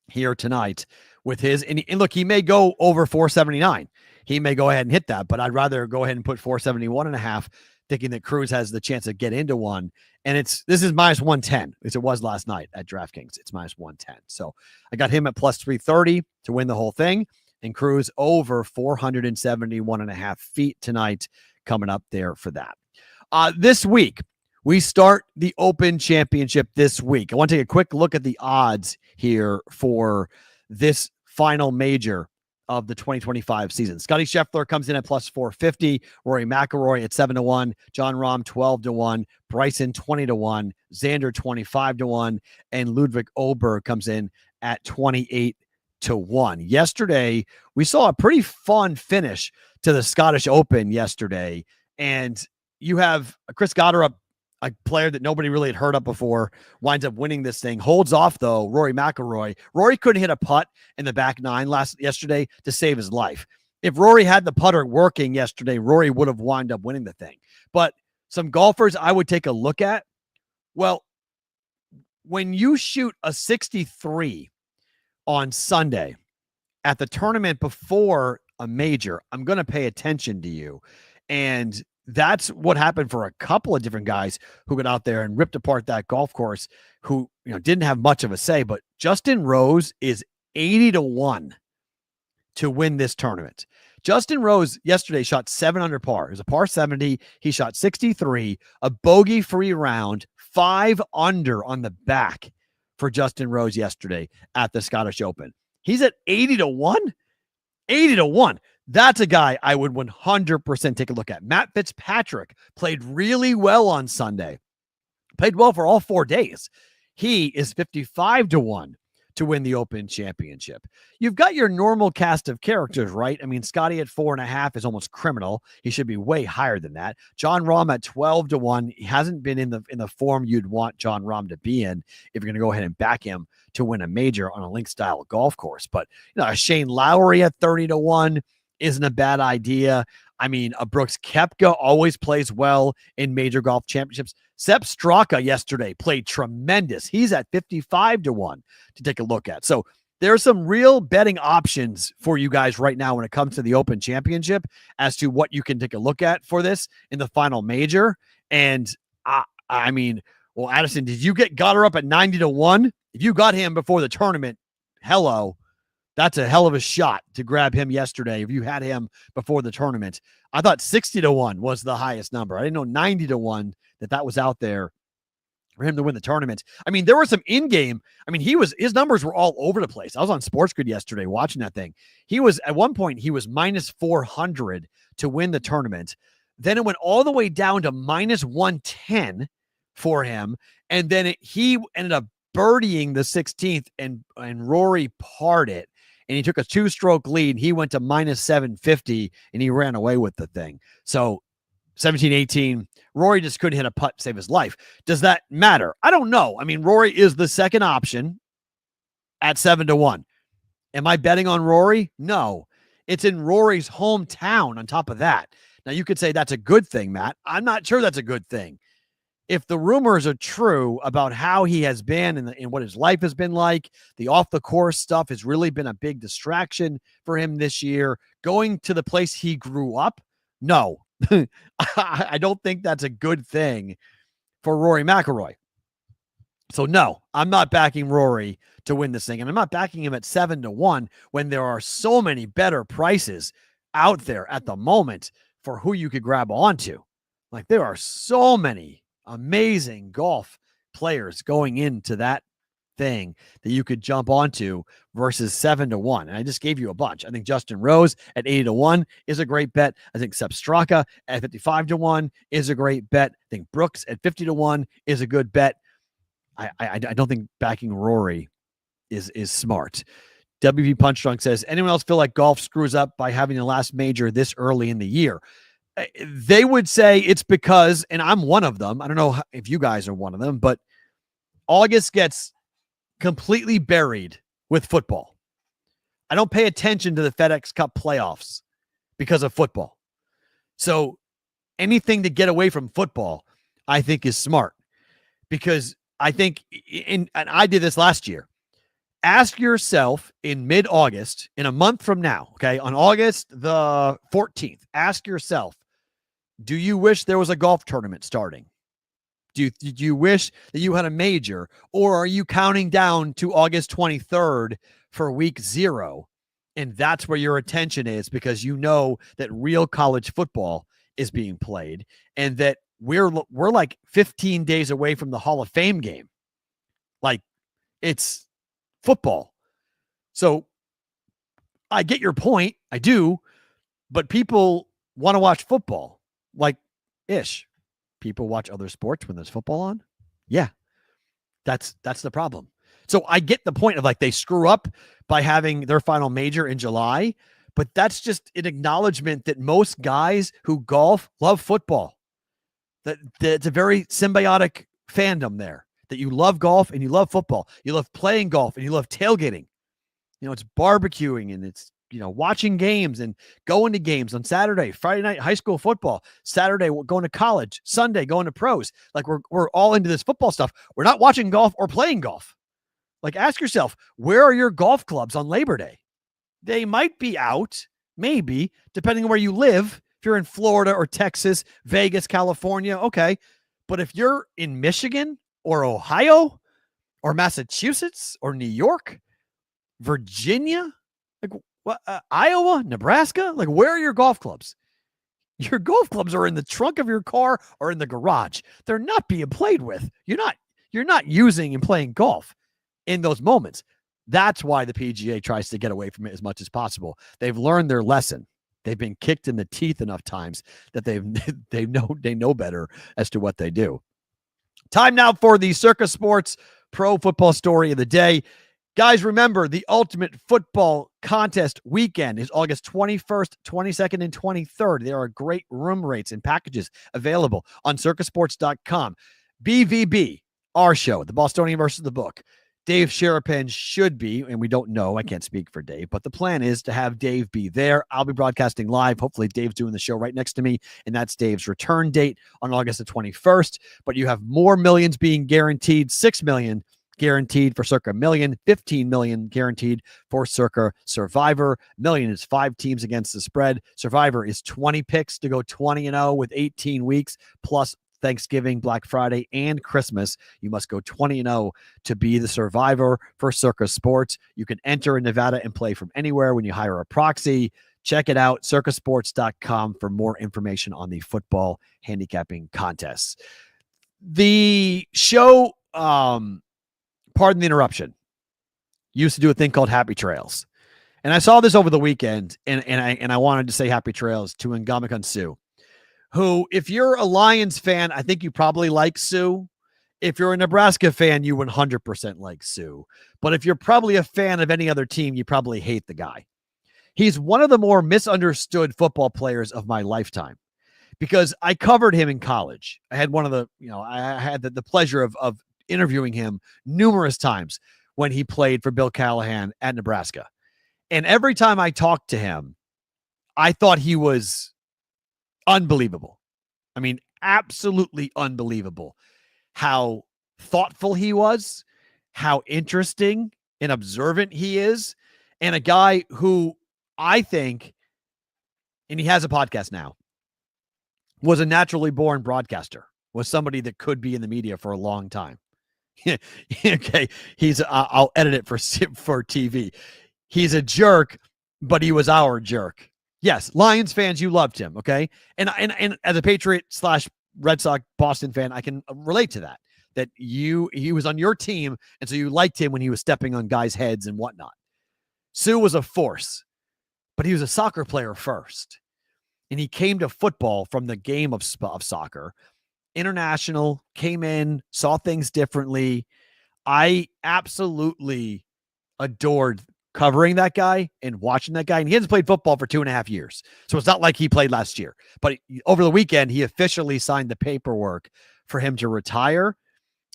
here tonight with his, and look, he may go over 479. He may go ahead and hit that, but I'd rather go ahead and put 471.5, thinking that Cruz has the chance to get into one. And this is minus 110, as it was last night at DraftKings. It's minus 110. So I got him at plus 330 to win the whole thing, and Cruz over 471.5 feet tonight, coming up there for that. This week, we start the Open Championship this week. I want to take a quick look at the odds here for this final major of the 2025 season. Scotty Scheffler comes in at plus 450, Rory McIlroy at 7-1, John Rahm 12-1, Bryson 20-1, Xander 25-1, and Ludwig Oberg comes in at 28-1. Yesterday, we saw a pretty fun finish to the Scottish Open yesterday, and you have Chris Gotterup, a player that nobody really had heard of before, winds up winning this thing. Holds off, though, Rory McIlroy. Rory couldn't hit a putt in the back nine yesterday to save his life. If Rory had the putter working yesterday, Rory would have wound up winning the thing. But some golfers I would take a look at, well, when you shoot a 63 on Sunday at the tournament before a major, I'm going to pay attention to you. And that's what happened for a couple of different guys who got out there and ripped apart that golf course, who, didn't have much of a say. But Justin Rose is 80-1 to win this tournament. Justin Rose yesterday shot 7 under par. It was a par 70. He shot 63, a bogey-free round, 5 under on the back for Justin Rose yesterday at the Scottish Open. He's at 80-1. 80-1. That's a guy I would 100% take a look at. Matt Fitzpatrick played really well on Sunday. Played well for all 4 days. He is 55-1 to win the Open Championship. You've got your normal cast of characters, right? I mean, Scotty at 4.5 is almost criminal. He should be way higher than that. John Rahm at 12-1. He hasn't been in the form you'd want John Rahm to be in if you're going to go ahead and back him to win a major on a link-style golf course. But, a Shane Lowry at 30-1 isn't a bad idea. I mean, a Brooks Koepka always plays well in major golf championships. Sepp Straka yesterday played tremendous. He's at 55-1 to take a look at. So there's some real betting options for you guys right now when it comes to the Open Championship as to what you can take a look at for this in the final major. And I mean, well, Addison, did you get Gotterup at 90-1? If you got him before the tournament, hello. That's a hell of a shot to grab him yesterday. If you had him before the tournament, I thought 60-1 was the highest number. I didn't know 90-1 that was out there for him to win the tournament. I mean, there were some in-game. I mean, his numbers were all over the place. I was on Sports Grid yesterday watching that thing. He was at one point, he was minus 400 to win the tournament. Then it went all the way down to minus 110 for him. And then he ended up birdieing the 16th and Rory parred it. And he took a 2-stroke lead. He went to minus 750 and he ran away with the thing. So 17, 18, Rory just couldn't hit a putt to save his life. Does that matter? I don't know. I mean, Rory is the second option at 7-1. Am I betting on Rory? No. It's in Rory's hometown on top of that. Now, you could say that's a good thing, Matt. I'm not sure that's a good thing. If the rumors are true about how he has been and what his life has been like, the off-the-course stuff has really been a big distraction for him this year. Going to the place he grew up, no. I don't think that's a good thing for Rory McIlroy. So, no, I'm not backing Rory to win this thing. And I'm not backing him at 7-1 when there are so many better prices out there at the moment for who you could grab onto. Like, there are so many amazing golf players going into that thing that you could jump onto versus 7-1. And I just gave you a bunch. I think Justin Rose at 80-1 is a great bet. I think Sepp Straka at 55-1 is a great bet. I think Brooks at 50-1 is a good bet. I don't think backing Rory is smart. WV Punch Drunk says, anyone else feel like golf screws up by having the last major this early in the year? They would say it's because, and I'm one of them, I don't know if you guys are one of them, but August gets completely buried with football. I don't pay attention to the FedEx Cup playoffs because of football. So anything to get away from football, I think is smart, because I think, and I did this last year, ask yourself in mid-August, in a month from now, okay, on August the 14th, ask yourself, do you wish there was a golf tournament starting? Do you wish that you had a major, or are you counting down to August 23rd for week 0? And that's where your attention is, because you know that real college football is being played and that we're like 15 days away from the Hall of Fame game. Like, it's football. So I get your point. I do. But people want to watch football. Like ish. People watch other sports when there's football on. Yeah. That's the problem. So I get the point of like they screw up by having their final major in July, but that's just an acknowledgement that most guys who golf love football. That it's a very symbiotic fandom there, that you love golf and you love football. You love playing golf and you love tailgating. It's barbecuing and it's, watching games and going to games on Saturday, Friday night, high school football, Saturday, going to college, Sunday, going to pros. Like we're all into this football stuff. We're not watching golf or playing golf. Like ask yourself, where are your golf clubs on Labor Day? They might be out, maybe, depending on where you live. If you're in Florida or Texas, Vegas, California, okay. But if you're in Michigan or Ohio or Massachusetts or New York, Virginia, like what, Iowa, Nebraska, like where are your golf clubs? Your golf clubs are in the trunk of your car or in the garage. They're not being played with. You're not using and playing golf in those moments. That's why the PGA tries to get away from it as much as possible. They've learned their lesson. They've been kicked in the teeth enough times that they know better as to what they do. Time now for the Circa Sports Pro Football Story of the Day. Guys, remember, the Ultimate Football Contest weekend is August 21st, 22nd, and 23rd. There are great room rates and packages available on circasports.com. BvB, our show, the Bostonian versus the book. Dave Sherapan should be, and we don't know, I can't speak for Dave, but the plan is to have Dave be there. I'll be broadcasting live. Hopefully Dave's doing the show right next to me, and that's Dave's return date on August the 21st. But you have more millions being guaranteed, $6 million guaranteed for Circa Million, $15 million guaranteed for Circa Survivor. Million is 5 teams against the spread. Survivor is 20 picks to go 20-0 with 18 weeks, plus Thanksgiving, Black Friday, and Christmas. You must go 20-0 to be the survivor for Circa Sports. You can enter in Nevada and play from anywhere when you hire a proxy. Check it out, circasports.com, for more information on the football handicapping contests. The show, pardon the interruption, used to do a thing called Happy Trails. And I saw this over the weekend, and I wanted to say Happy Trails to Ndamukong Suh, who, if you're a Lions fan, I think you probably like Sue. If you're a Nebraska fan, you 100% like Sue. But if you're probably a fan of any other team, you probably hate the guy. He's one of the more misunderstood football players of my lifetime because I covered him in college. I had one of the, I had the pleasure of interviewing him numerous times when he played for Bill Callahan at Nebraska. And every time I talked to him, I thought he was unbelievable. I mean, absolutely unbelievable how thoughtful he was, how interesting and observant he is, and a guy who I think, and he has a podcast now, was a naturally born broadcaster, was somebody that could be in the media for a long time. Okay, I'll edit it for TV. He's a jerk, but he was our jerk. Yes, Lions fans, you loved him, okay? And as a Patriot / Red Sox Boston fan, I can relate to that. That he was on your team, and so you liked him when he was stepping on guys' heads and whatnot. Sue was a force, but he was a soccer player first. And he came to football from the game of soccer. International, came in, saw things differently. I absolutely adored covering that guy and watching that guy. And he hasn't played football for 2.5 years. So it's not like he played last year. But over the weekend, he officially signed the paperwork for him to retire.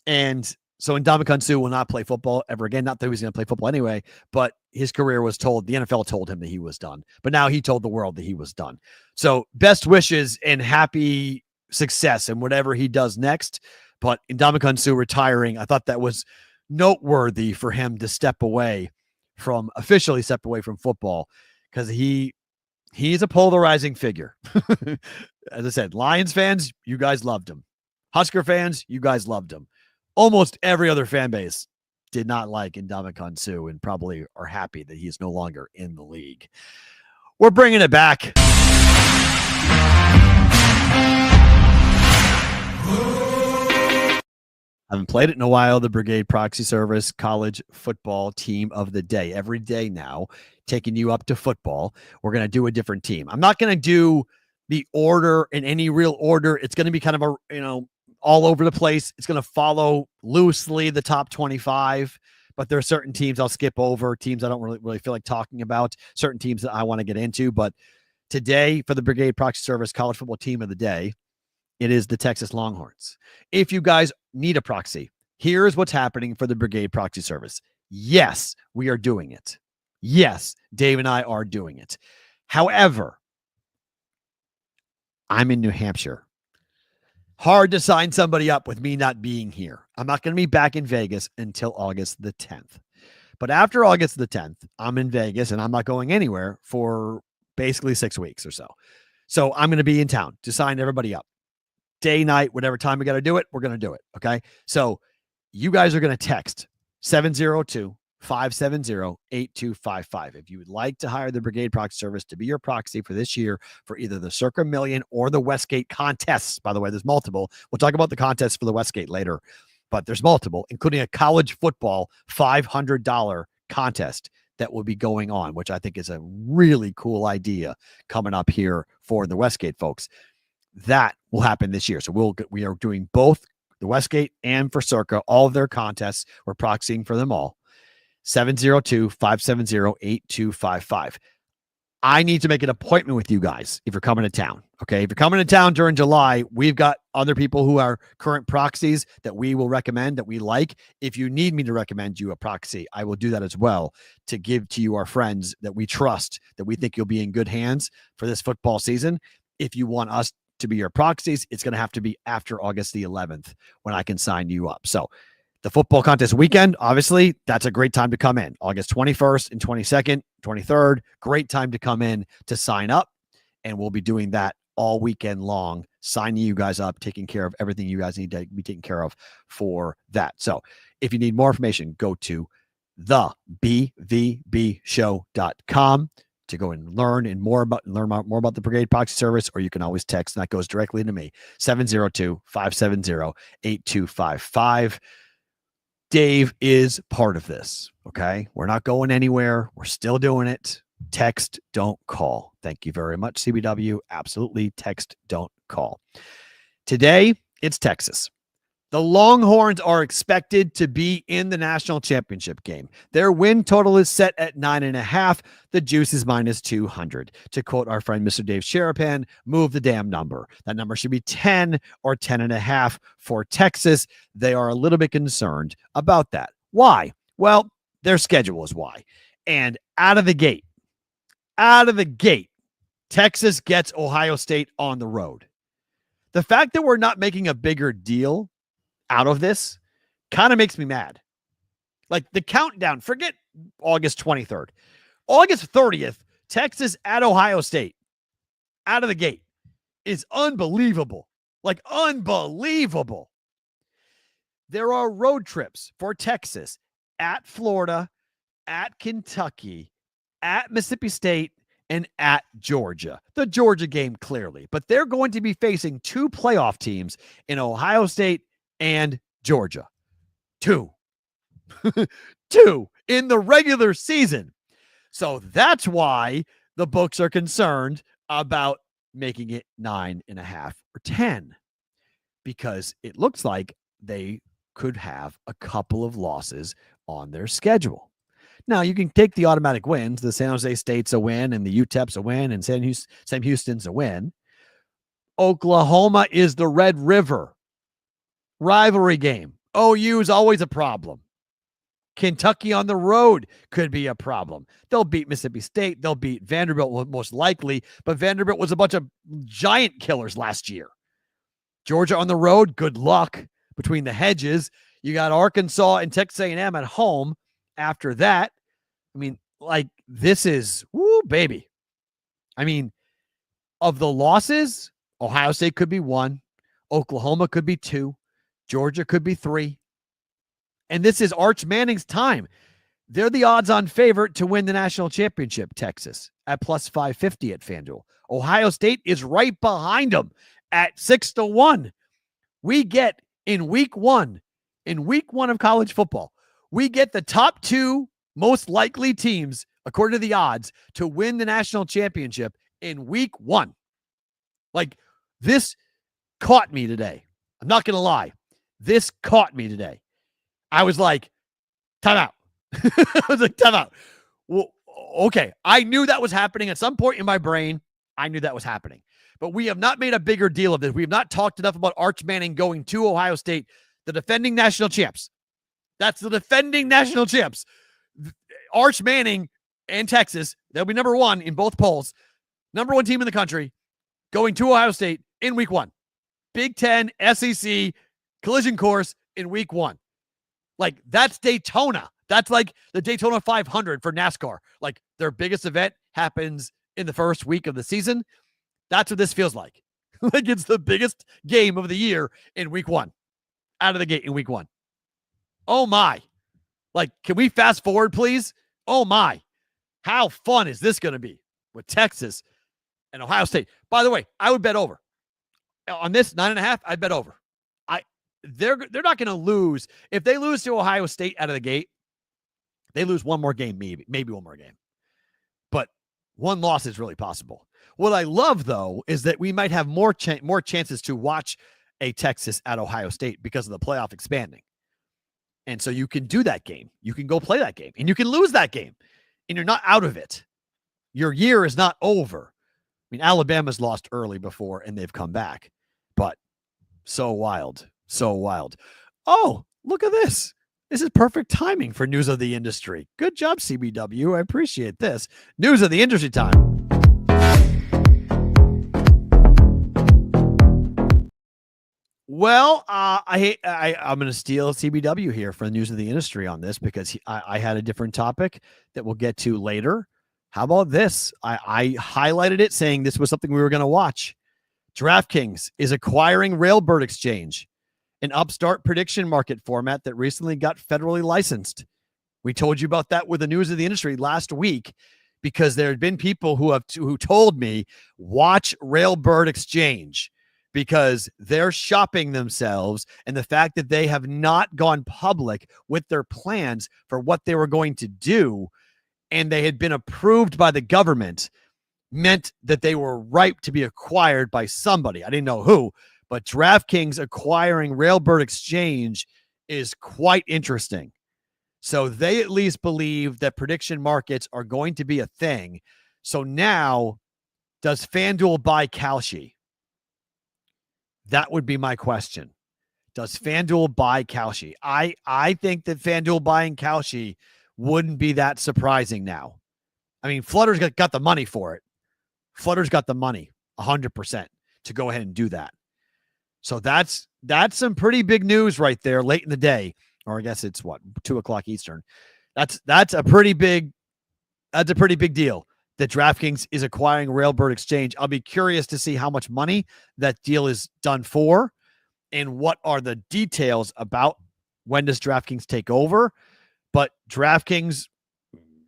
And so Ndamukong Suh will not play football ever again. Not that he was going to play football anyway, but his career was told, the NFL told him that he was done. But now he told the world that he was done. So best wishes and happy success in whatever he does next. But Ndamukong Suh retiring, I thought that was noteworthy for him to officially step away from football, because he's a polarizing figure. As I said, Lions fans, you guys loved him. Husker fans, you guys loved him. Almost every other fan base did not like Ndamukong Suh and probably are happy that he is no longer in the league. We're bringing it back. I haven't played it in a while. The Brigade Proxy Service college football team of the day. Every day now, taking you up to football. We're going to do a different team. I'm not going to do the order in any real order. It's going to be kind of all over the place. It's going to follow loosely the top 25, but there are certain teams I'll skip over, teams I don't really feel like talking about, certain teams that I want to get into. But today, for the Brigade Proxy Service College Football Team of the Day, it is the Texas Longhorns. If you guys need a proxy, here's what's happening for the Brigade Proxy Service. Yes, we are doing it. Yes, Dave and I are doing it. However, I'm in New Hampshire. Hard to sign somebody up with me not being here. I'm not going to be back in Vegas until August the 10th. But after August the 10th, I'm in Vegas and I'm not going anywhere for basically 6 weeks or so. So I'm going to be in town to sign everybody up. Day, night, whatever time we got to do it, we're going to do it. Okay. So you guys are going to text 702-570-8255. If you would like to hire the Brigade Proxy Service to be your proxy for this year for either the Circa Million or the Westgate contests, by the way, there's multiple. We'll talk about the contests for the Westgate later, but there's multiple, including a college football $500 contest that will be going on, which I think is a really cool idea coming up here for the Westgate folks. That will happen this year. So we are doing both the Westgate and for Circa, all of their contests. We're proxying for them all. 702-570-8255. I need to make an appointment with you guys if you're coming to town. Okay. If you're coming to town during July, we've got other people who are current proxies that we will recommend, that we like. If you need me to recommend you a proxy, I will do that as well to give to you our friends that we trust, that we think you'll be in good hands for this football season. If you want us to be your proxies, it's going to have to be after August the 11th when I can sign you up. So the football contest weekend, obviously, that's a great time to come in. August 21st and 22nd, 23rd, great time to come in to sign up. And we'll be doing that all weekend long, signing you guys up, taking care of everything you guys need to be taken care of for that. So if you need more information, go to thebvbshow.com to go and learn more about the Brigade Proxy Service, or you can always text, and that goes directly to me, 702-570-8255. Dave is part of this, okay? We're not going anywhere. We're still doing it. Text, don't call. Thank you very much, CBW. Absolutely, text, don't call. Today, it's Texas. The Longhorns are expected to be in the national championship game. Their win total is set at 9.5. The juice is minus 200. To quote our friend, Mr. Dave Sherapan, move the damn number. That number should be 10 or 10.5 for Texas. They are a little bit concerned about that. Why? Well, their schedule is why. And out of the gate, Texas gets Ohio State on the road. The fact that we're not making a bigger deal out of this kind of makes me mad. Like the countdown, forget August 23rd. August 30th, Texas at Ohio State out of the gate is unbelievable. Like unbelievable. There are road trips for Texas at Florida, at Kentucky, at Mississippi State, and at Georgia. The Georgia game clearly, but they're going to be facing two playoff teams in Ohio State and Georgia. Two in the regular season. So that's why the books are concerned about making it 9.5 or 10, because it looks like they could have a couple of losses on their schedule. Now, you can take the automatic wins. The San Jose State's a win, and the UTEP's a win, and Sam Houston's a win. Oklahoma is the Red River rivalry game. OU is always a problem. Kentucky on the road could be a problem. They'll beat Mississippi State. They'll beat Vanderbilt most likely, but Vanderbilt was a bunch of giant killers last year. Georgia on the road, good luck between the hedges. You got Arkansas and Texas A&M at home. After that, I mean, like, this is, woo, baby. I mean, of the losses, Ohio State could be 1. Oklahoma could be 2. Georgia could be 3. And this is Arch Manning's time. They're the odds-on favorite to win the national championship, Texas, at plus 550 at FanDuel. Ohio State is right behind them at 6-1. We get in week one of college football, we get the top 2 most likely teams according to the odds, to win the national championship in week 1. Like, this caught me today. I'm not going to lie. This caught me today. I was like, time out. I was like, time out. Well, okay. I knew that was happening at some point in my brain. I knew that was happening. But we have not made a bigger deal of this. We have not talked enough about Arch Manning going to Ohio State, the defending national champs. That's the defending national champs. Arch Manning and Texas, they'll be number 1 in both polls. Number 1 team in the country going to Ohio State in week 1. Big Ten, SEC, collision course in week 1. Like, that's Daytona. That's like the Daytona 500 for NASCAR. Like, their biggest event happens in the first week of the season. That's what this feels like. Like, it's the biggest game of the year in week 1. Out of the gate in week 1. Oh, my. Like, can we fast forward, please? Oh, my. How fun is this going to be with Texas and Ohio State? By the way, I would bet over. On this 9.5, I'd bet over. They're not going to lose. If they lose to Ohio State out of the gate, they lose one more game, maybe one more game. But one loss is really possible. What I love, though, is that we might have more chances to watch a Texas at Ohio State because of the playoff expanding. And so you can do that game. You can go play that game. And you can lose that game. And you're not out of it. Your year is not over. I mean, Alabama's lost early before, and they've come back. But so wild. So wild. Oh, look at this. This is perfect timing for news of the industry. Good job, CBW. I appreciate this. News of the industry time. Well, I'm going to steal CBW here for the news of the industry on this because I had a different topic that we'll get to later. How about this? I highlighted it saying this was something we were going to watch. DraftKings is acquiring Railbird Exchange, an upstart prediction market format that recently got federally licensed. We told you about that with the news of the industry last week because there had been people who told me, watch Railbird Exchange because they're shopping themselves, and the fact that they have not gone public with their plans for what they were going to do, and they had been approved by the government, meant that they were ripe to be acquired by somebody. I didn't know who, but DraftKings acquiring Railbird Exchange is quite interesting. So they at least believe that prediction markets are going to be a thing. So now, does FanDuel buy Kalshi? That would be my question. Does FanDuel buy Kalshi? I think that FanDuel buying Kalshi wouldn't be that surprising now. I mean, Flutter's got the money for it. Flutter's got the money, 100%, to go ahead and do that. So that's some pretty big news right there late in the day. Or I guess it's 2:00 Eastern. That's a pretty big deal that DraftKings is acquiring Railbird Exchange. I'll be curious to see how much money that deal is done for and what are the details about when does DraftKings take over. But DraftKings,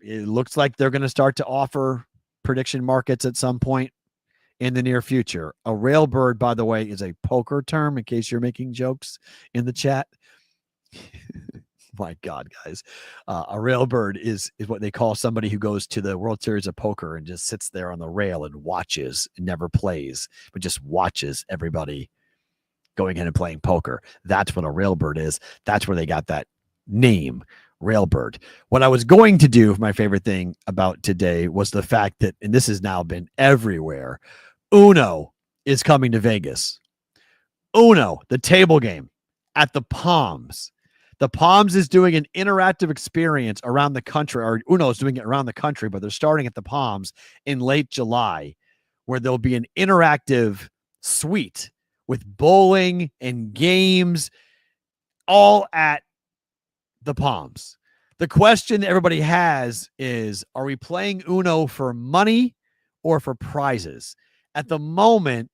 it looks like they're going to start to offer prediction markets at some point in the near future. A Railbird, by the way, is a poker term in case you're making jokes in the chat. My God, guys. A Railbird is what they call somebody who goes to the World Series of Poker and just sits there on the rail and watches and never plays, but just watches everybody going in and playing poker. That's what a Railbird is. That's where they got that name, Railbird. What I was going to do, my favorite thing about today was the fact that, and this has now been everywhere, Uno is coming to Vegas. Uno, the table game at the Palms. The Palms is doing an interactive experience around the country, or Uno is doing it around the country, but they're starting at the Palms in late July, where there'll be an interactive suite with bowling and games all at the Palms. The question that everybody has is, are we playing Uno for money or for prizes? At the moment,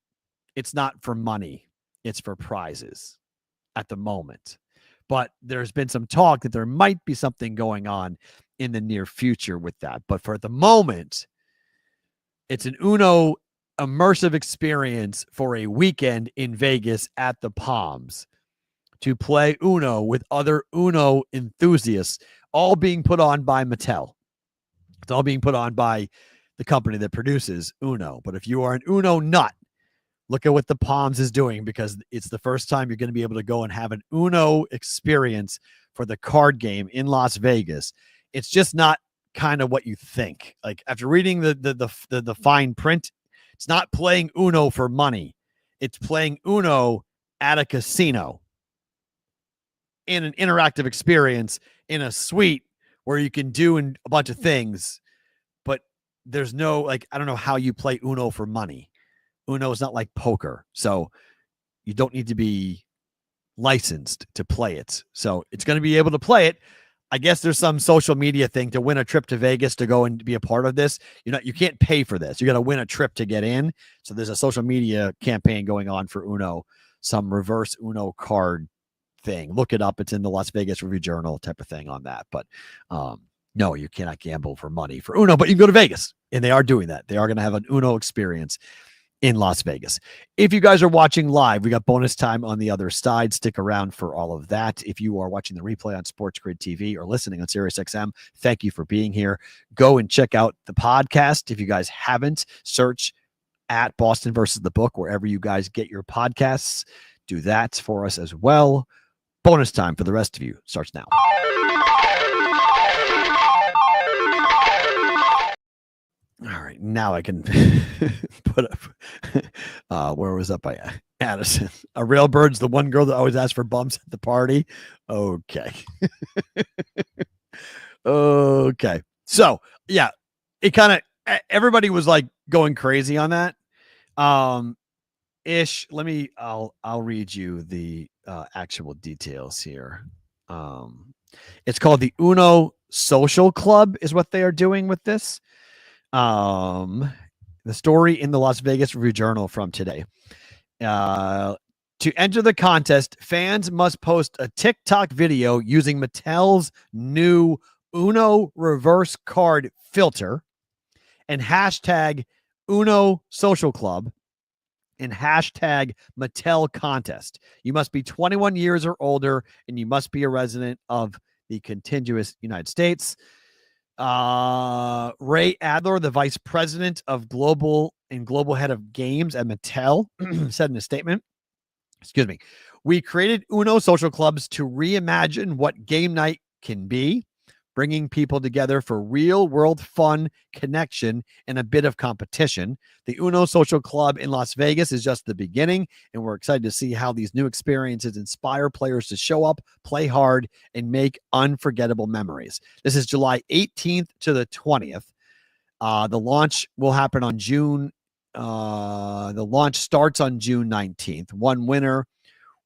it's not for money. It's for prizes at the moment. But there's been some talk that there might be something going on in the near future with that. But for the moment, it's an Uno immersive experience for a weekend in Vegas at the Palms to play Uno with other Uno enthusiasts, all being put on by Mattel. It's all being put on by the company that produces Uno. But if you are an Uno nut, look at what the Palms is doing, because it's the first time you're going to be able to go and have an Uno experience for the card game in Las Vegas. It's just not kind of what you think. Like, after reading the fine print, it's not playing Uno for money. It's playing Uno at a casino in an interactive experience in a suite where you can do a bunch of things, but there's no, like, I don't know how you play Uno for money. Uno is not like poker, so you don't need to be licensed to play it. So it's going to be able to play it. I guess there's some social media thing to win a trip to Vegas to go and be a part of this. You can't pay for this. You got to win a trip to get in. So there's a social media campaign going on for Uno, some reverse Uno card thing. Look it up. It's in the Las Vegas Review Journal type of thing on that. But no, you cannot gamble for money for Uno, but you can go to Vegas, and they are doing that. They are going to have an Uno experience in Las Vegas. If you guys are watching live, we got bonus time on the other side. Stick around for all of that. If you are watching the replay on Sports Grid TV or listening on SiriusXM, thank you for being here. Go and check out the podcast. If you guys haven't, search at Boston versus the Book wherever you guys get your podcasts. Do that for us as well. Bonus time for the rest of you starts now. All right, now I can put up. Where was that by Addison? A Railbird's the one girl that always asks for bumps at the party. Okay. Okay. So yeah, it kind of, everybody was like going crazy on that. Ish. I'll read you the actual details here. It's called the Uno Social Club is what they are doing with this. The story in the Las Vegas Review Journal from today. To enter the contest, fans must post a TikTok video using Mattel's new Uno reverse card filter and hashtag Uno Social Club and hashtag Mattel contest. You must be 21 years or older, and you must be a resident of the contiguous United States. Ray Adler, the vice president of global head of games at Mattel, said in a statement, we created Uno social clubs to reimagine what game night can be, bringing people together for real world fun, connection, and a bit of competition. The Uno Social Club in Las Vegas is just the beginning, and we're excited to see how these new experiences inspire players to show up, play hard, and make unforgettable memories. This is July 18th to the 20th. The launch will happen on the launch starts on June 19th. One winner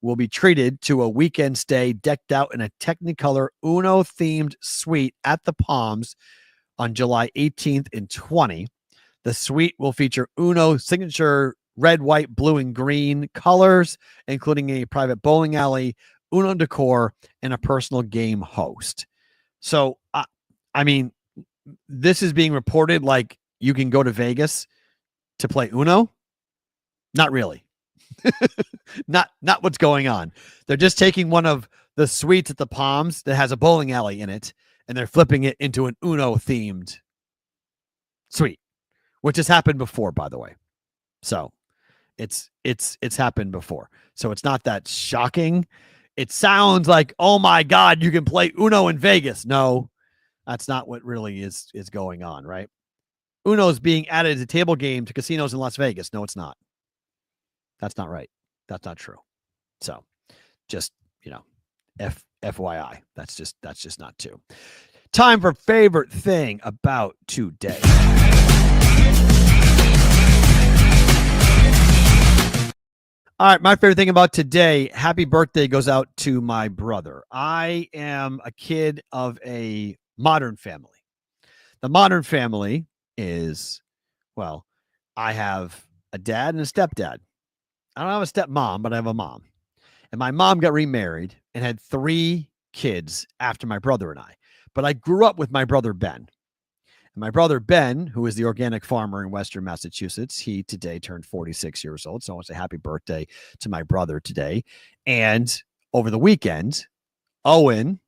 will be treated to a weekend stay decked out in a Technicolor Uno-themed suite at the Palms on July 18th and 20. The suite will feature Uno signature red, white, blue, and green colors, including a private bowling alley, Uno decor, and a personal game host. So, I mean, this is being reported like you can go to Vegas to play Uno. Not really. Not what's going on. They're just taking one of the suites at the Palms that has a bowling alley in it, and they're flipping it into an Uno themed suite, which has happened before, by the way. So it's happened before. So it's not that shocking. It sounds like, oh my God, you can play Uno in Vegas. No, that's not what really is going on, right? Uno is being added as a table game to casinos in Las Vegas. No, it's not. That's not right. That's not true. So just, FYI, that's just not true. Time for favorite thing about today. All right, my favorite thing about today, happy birthday goes out to my brother. I am a kid of a modern family. The modern family is, well, I have a dad and a stepdad. I don't have a stepmom, but I have a mom. And my mom got remarried and had 3 kids after my brother and I. But I grew up with my brother, Ben. And my brother, Ben, who is the organic farmer in Western Massachusetts, he today turned 46 years old. So I want to say happy birthday to my brother today. And over the weekend, Owen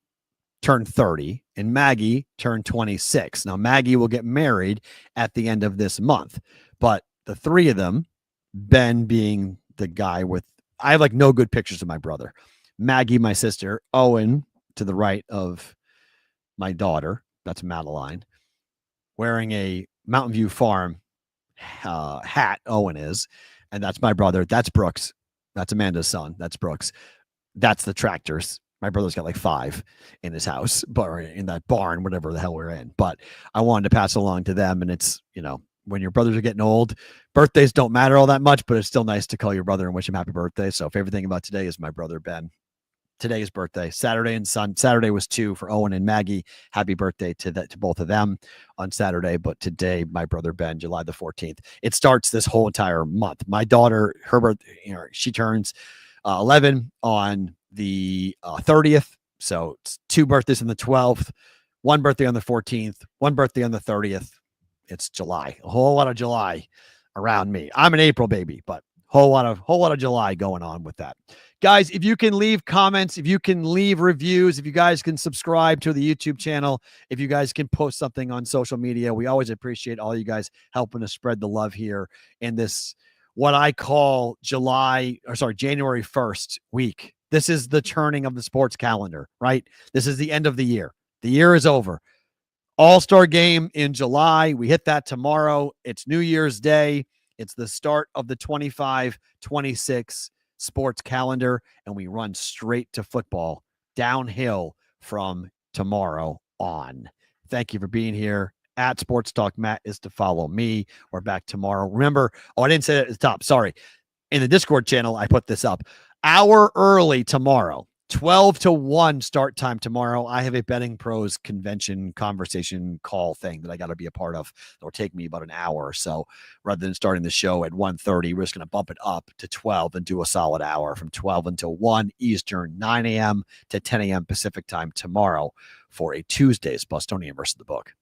turned 30 and Maggie turned 26. Now, Maggie will get married at the end of this month, but the three of them, Ben being the guy with, I have like no good pictures of my brother, Maggie, my sister, Owen to the right of my daughter, that's Madeline, wearing a Mountain View Farm hat, Owen is, and that's my brother. That's Brooks. That's Amanda's son. That's Brooks. That's the tractors. My brother's got like 5 in his house, but in that barn, whatever the hell we're in. But I wanted to pass it along to them. And it's, you know, when your brothers are getting old, birthdays don't matter all that much, but it's still nice to call your brother and wish him happy birthday. So favorite thing about today is my brother, Ben. Today's birthday, Saturday and Saturday was 2 for Owen and Maggie. Happy birthday to both of them on Saturday. But today, my brother Ben, July the 14th. It starts this whole entire month. My daughter, her birthday, you know, she turns 11 on the 30th. So it's 2 birthdays on the 12th, 1 birthday on the 14th, 1 birthday on the 30th. It's July. A whole lot of July around me. I'm an April baby, but whole lot of July going on with that. Guys, if you can leave comments, if you can leave reviews, if you guys can subscribe to the YouTube channel, if you guys can post something on social media, we always appreciate all you guys helping to spread the love here in this, what I call January 1st week. This is the turning of the sports calendar, right? This is the end of the year. The year is over. All-Star Game in July. We hit that tomorrow. It's New Year's Day. It's the start of the 25-26 sports calendar, and we run straight to football downhill from tomorrow on. Thank you for being here. At Sports Talk Matt is to follow me. We're back tomorrow. Remember, I didn't say that at the top. Sorry. In the Discord channel, I put this up. Hour early tomorrow. 12 to 1 start time tomorrow. I have a Betting Pros convention conversation call thing that I got to be a part of. It'll take me about an hour or so. Rather than starting the show at 1:30, we're just going to bump it up to 12 and do a solid hour from 12 until 1 Eastern, 9 a.m. to 10 a.m. Pacific time tomorrow for a Tuesday's Bostonian versus the Book.